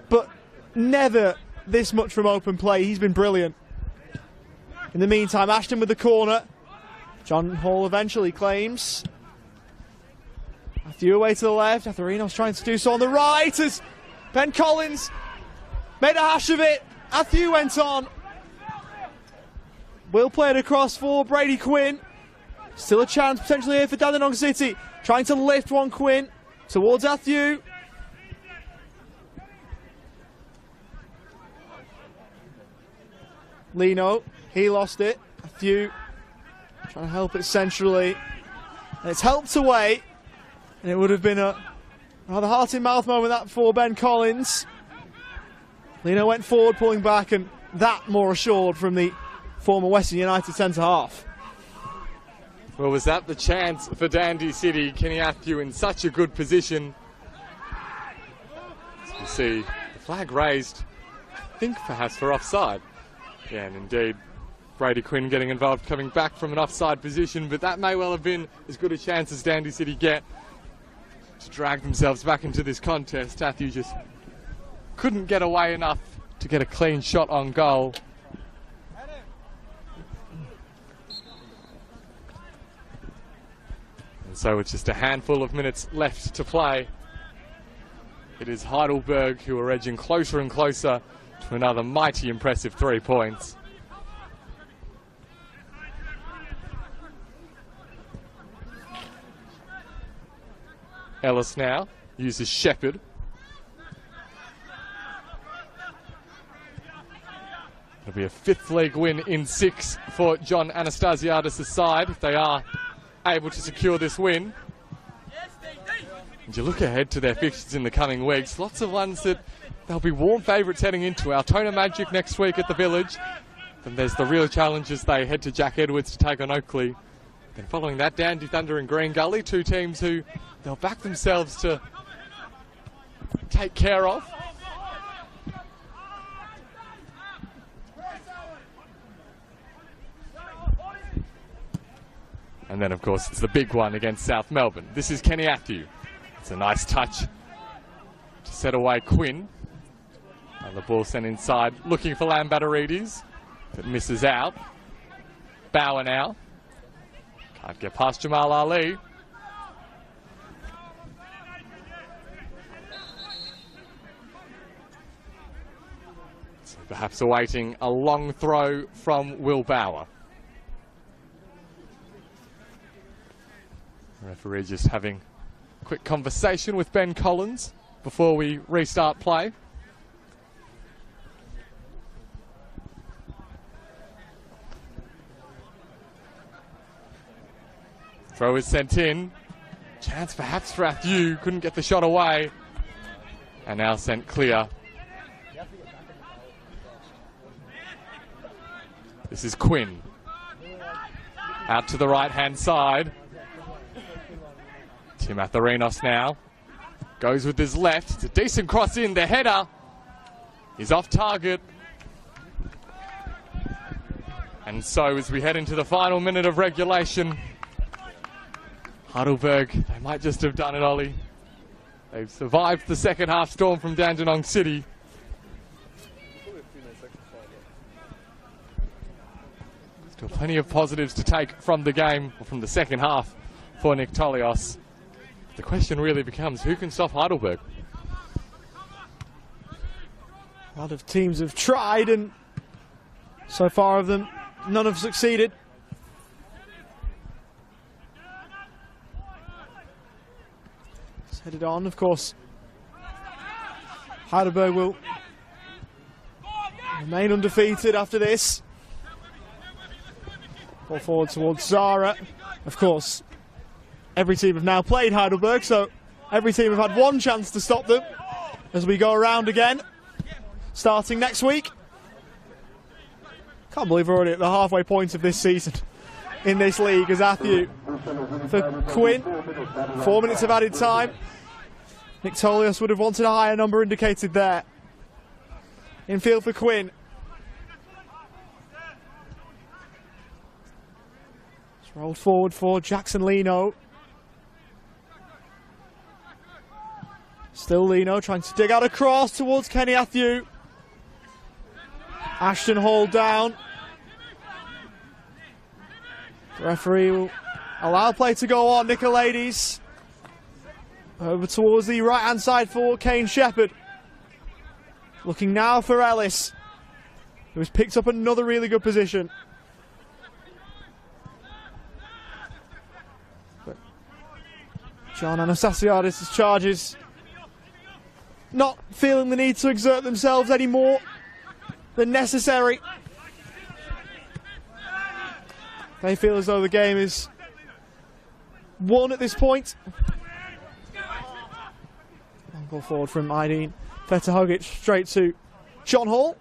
But never this much from open play. He's been brilliant. In the meantime, Ashton with the corner. John Hall eventually claims. Matthew away to the left. Atherinos trying to do so on the right as Ben Collins made a hash of it. Matthew went on. Will play it across for Brady Quinn. Still a chance potentially here for Dandenong City. Trying to lift one Quinn towards Matthew. Lino, he lost it. Matthew trying to help it centrally. And it's helped away. And it would have been a rather heart-in-mouth moment that for Ben Collins. Lino went forward, pulling back, and that more assured from the former Western United centre-half. Well, was that the chance for Dandy City? Kenny Atthew in such a good position. As you see, the flag raised, I think perhaps for offside. Yeah, and indeed, Brady Quinn getting involved, coming back from an offside position, but that may well have been as good a chance as Dandy City get to drag themselves back into this contest. Atthew just couldn't get away enough to get a clean shot on goal. And so with just a handful of minutes left to play, it is Heidelberg who are edging closer and closer to another mighty impressive 3 points. Ellis now uses Shepherd. It'll be a 5th league win in 6 for John Anastasiadis' side if they are able to secure this win. And you look ahead to their fixtures in the coming weeks, lots of ones that they'll be warm favourites heading into. Altona Magic next week at the Village. Then there's the real challenges. They head to Jack Edwards to take on Oakley. Then following that, Dandy Thunder and Green Gully, 2 teams who they'll back themselves to take care of. And then, of course, it's the big one against South Melbourne. This is Kenny Atthew. It's a nice touch to set away Quinn. And the ball sent inside, looking for Lambatarides, but misses out. Bauer now. Can't get past Jamal Ali. So perhaps awaiting a long throw from Will Bauer. The referee just having a quick conversation with Ben Collins before we restart play. Throw is sent in. Chance perhaps for Atthew, couldn't get the shot away. And now sent clear. This is Quinn. Out to the right-hand side. Tim Atharinos now. Goes with his left. It's a decent cross in. The header is off target. And so as we head into the final minute of regulation, Heidelberg, they might just have done it, Ollie. They've survived the second half storm from Dandenong City. Still plenty of positives to take from the game, or from the second half for Nick Tolios. The question really becomes, who can stop Heidelberg? A lot of teams have tried, and so far of them, none have succeeded. It's headed on, of course. Heidelberg will remain undefeated after this. Ball forward towards Zara. Of course, every team have now played Heidelberg, so every team have had one chance to stop them as we go around again, starting next week. Can't believe we're already at the halfway point of this season in this league as Atthew for Quinn. 4 minutes of added time. Nick Tolios would have wanted a higher number indicated there. Infield for Quinn. It's rolled forward for Jackson Leno. Still Leno trying to dig out a cross towards Kenny Atthew. Ashton Hall down. The referee will allow play to go on. Nicolaides over towards the right hand side for Kane Shepherd. Looking now for Ellis, who has picked up another really good position. But John Anastasiadis' charges not feeling the need to exert themselves any more than necessary. They feel as though the game is won at this point. Long ball forward from Aydin Fetahogic straight to John Hall.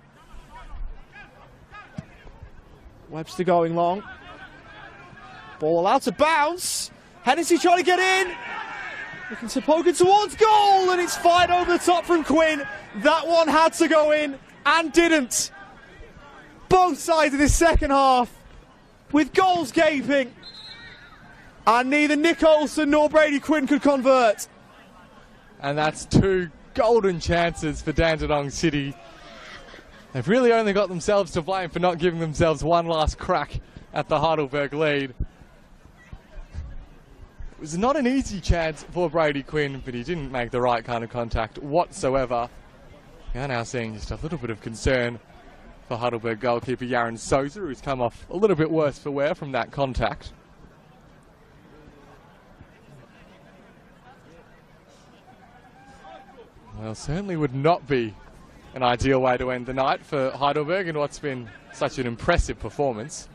Webster going long. Ball allowed to bounce. Hennessy trying to get in. Looking to poke it towards goal, and it's fired over the top from Quinn. That one had to go in and didn't. Both sides of this second half with goals gaping, and neither Nick Olsen nor Brady Quinn could convert. And that's two golden chances for Dandenong City. They've really only got themselves to blame for not giving themselves one last crack at the Heidelberg lead. It was not an easy chance for Brady Quinn, but he didn't make the right kind of contact whatsoever. We are now seeing just a little bit of concern for Heidelberg goalkeeper Yaron Souza, who's come off a little bit worse for wear from that contact. Well, certainly would not be an ideal way to end the night for Heidelberg in what's been such an impressive performance.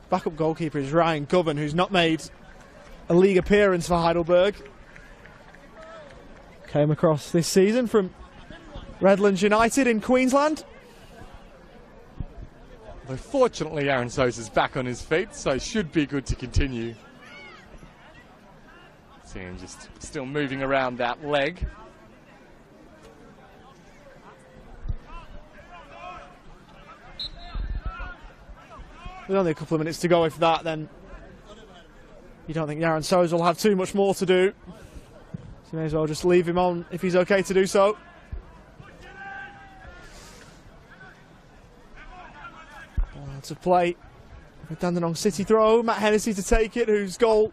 Backup goalkeeper is Ryan Govan, who's not made a league appearance for Heidelberg. Came across this season from Redlands United in Queensland. Though fortunately Aaron Souza's back on his feet, so it should be good to continue. See him just still moving around that leg. With only a couple of minutes to go, if that, then you don't think Yaron Souza will have too much more to do. So you may as well just leave him on if he's okay to do so. Ball to play. A Dandenong City throw. Matt Hennessy to take it, whose goal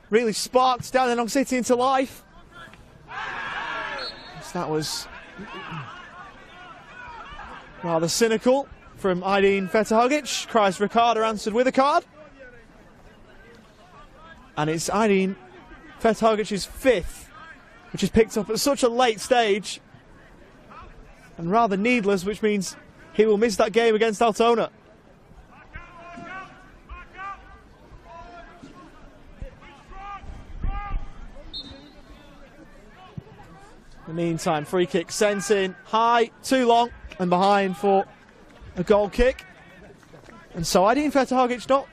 really sparked Dandenong City into life. So that was rather cynical from Aydin Fetahogic. Kreis Ricardo answered with a card. And it's Aydin Fetahogic's fifth, which is picked up at such a late stage. And rather needless, which means he will miss that game against Altona. In the meantime, free kick sent in high, too long, and behind for a goal kick. And so Aydin Fetahogic, not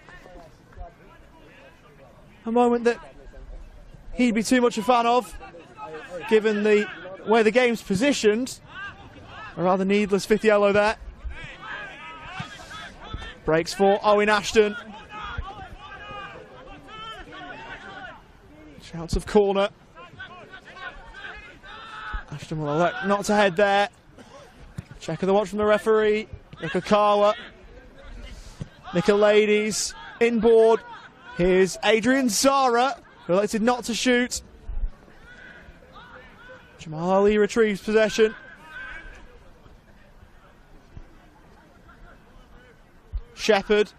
a moment that he'd be too much a fan of, given the way the game's positioned. A rather needless fifth yellow there. Breaks for Owen Ashton. Shouts of corner. Ashton will elect not to head there. Check of the watch from the referee. Nikakawa. Nicolaides inboard. Here's Adrian Zara, who elected not to shoot. Jamal Ali retrieves possession. Shepherd.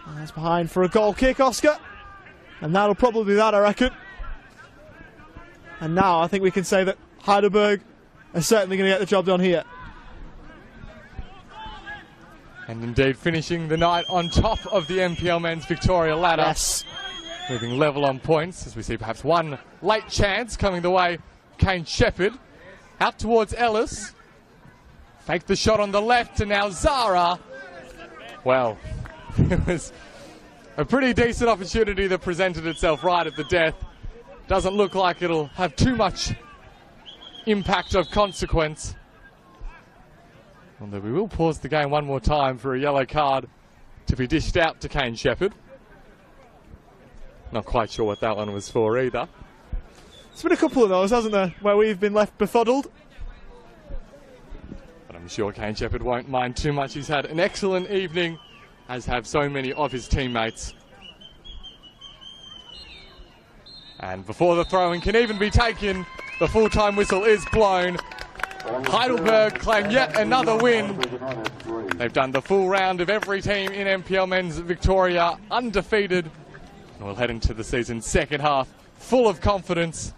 And that's behind for a goal kick, Oscar. And that'll probably be that, I reckon. And now I think we can say that Heidelberg are certainly going to get the job done here. And indeed finishing the night on top of the NPL Men's Victoria ladder. Yes. Moving level on points as we see perhaps one late chance coming the way of Kane Shepherd. Out towards Ellis. Faked the shot on the left, and now Zara. Well, it was a pretty decent opportunity that presented itself right at the death. Doesn't look like it'll have too much impact of consequence. Although we will pause the game one more time for a yellow card to be dished out to Kane Shepherd. Not quite sure what that one was for either. There's been a couple of those, hasn't there, where we've been left befuddled. But I'm sure Kane Shepherd won't mind too much. He's had an excellent evening, as have so many of his teammates. And before the throw-in can even be taken, the full-time whistle is blown. Heidelberg claim yet another win. They've done the full round of every team in NPL Men's Victoria, undefeated. And we'll head into the season's second half full of confidence.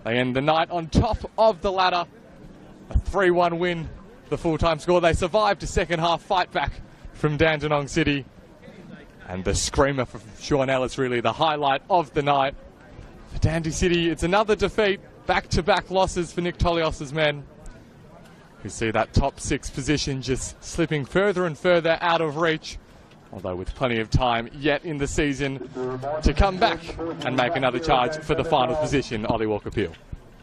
They end the night on top of the ladder. A 3-1 win, the full-time score. They survived a second half fight back from Dandenong City. And the screamer for Sean Ellis, really the highlight of the night. For Dandy City, it's another defeat. Back-to-back losses for Nick Tolios's men. We see that top 6 position just slipping further and further out of reach, although with plenty of time yet in the season to come back and make another charge for the final position. Ollie Walker-Peel.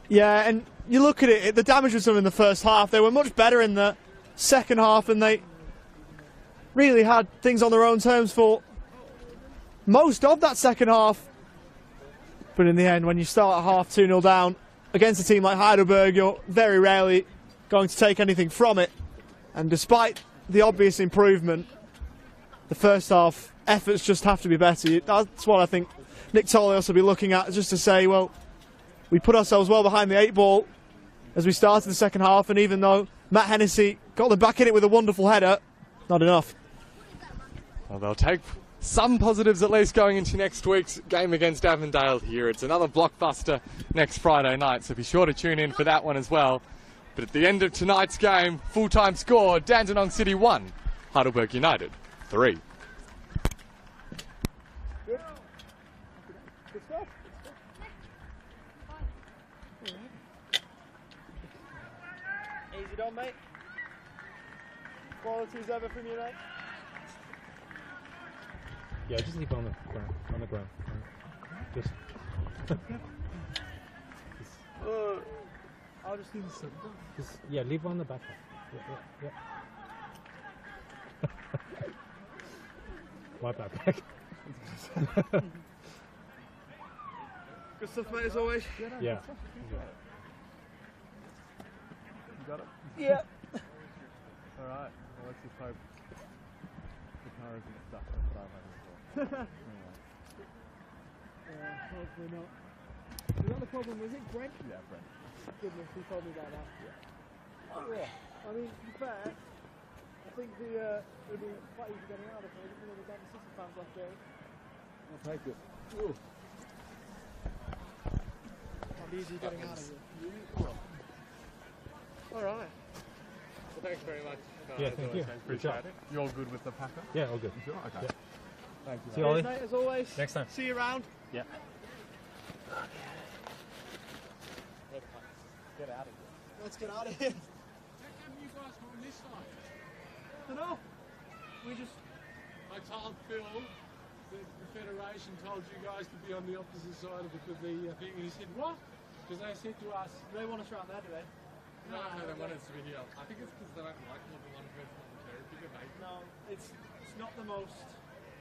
Yeah, and you look at it, the damage was done in the first half. They were much better in the second half, and they really had things on their own terms for most of that second half. But in the end, when you start at half 2-0 down against a team like Heidelberg, you're very rarely going to take anything from it. And despite the obvious improvement, the first half efforts just have to be better. That's what I think Nick Tolios will be looking at, just to say, well, we put ourselves well behind the 8 ball as we started the second half, and even though Matt Hennessy got the back in it with a wonderful header, not enough. Well, they'll take some positives at least going into next week's game against Avondale here. It's another blockbuster next Friday night, so be sure to tune in for that one as well. But at the end of tonight's game, full-time score, Dandenong City 1, Heidelberg United 3. Good stuff. Easy done, mate. Qualities ever from you, mate. Yeah, just leave it on the ground. On the ground. Just. I'll just need some. Just yeah, leave it on the back. Yeah. My backpack. Good stuff, mate, as always. Yeah. You got it? Yeah. Alright, well, let's just hope the car isn't stuck. That's what I'm hoping for. Hopefully not. Is that the problem? Was it Brent? Yeah, Brent. Goodness, he told me about that. Yeah. I mean, to be fair, I think it would be quite easy getting out of it. You know, the Dandenong City fans left there. I'll take it. Quite easy getting out of here. Alright. Well, thanks very much. Yeah, thank you. Appreciate it. You're all good with the packer? Yeah, all good. Sure? Okay. Yeah. Thank you. See you, Ollie. Cheers, mate, as always. Next time. See you around. Yeah. Get out of here. Let's get out of here. How come you guys were on this side? Dunno. We just. I told Phil that the Federation told you guys to be on the opposite side of the thing, and he said, what? Because they said to us, They want us around there, do they? No, they want us to be here. I think it's because they don't like more than one person on the cherry picker, mate. No, it's not the most.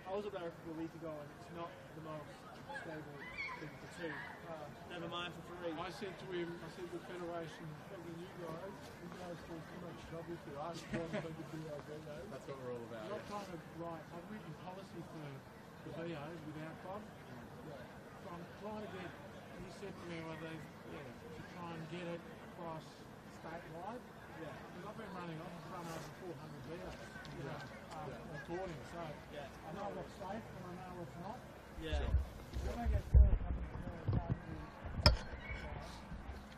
I was up there a couple of weeks ago, and it's not the most stable thing for 2. Never mind for 3. I said to him, the Federation, fucking you guys cause too much trouble for us. That's what we're all about. Not trying to write a written policy for the VOs with our club. So I'm trying to get, he said to me, to try and get it across statewide. Yeah. Because I've run over 400 VOs, recording, so I know what's safe and I know what's not. Yeah. When I get caught, I think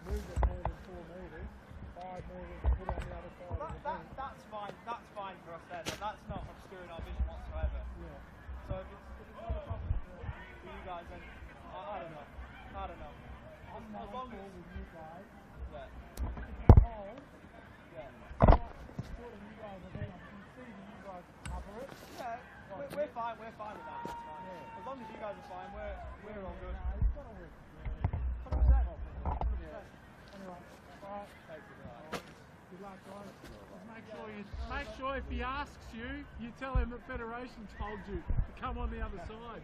move it more than 4 metres, 5 metres, put it on the other side of the thing. That's fine. That's fine for us then. That's not obscuring our vision whatsoever. Yeah. So if it's not a problem for you guys, then I don't know. I'm As not long cool as with you guys. yeah. Oh, Yeah. sort of you guys are there. I can see that you guys cover it. Yeah. We're fine. We're fine with that. That's fine. As long as you guys are fine, we're all good. Nah, you've got to work. 100%. 100%. Anyway, alright. Good luck, guys. Make sure if he asks you, you tell him the Federation told you to come on the other side.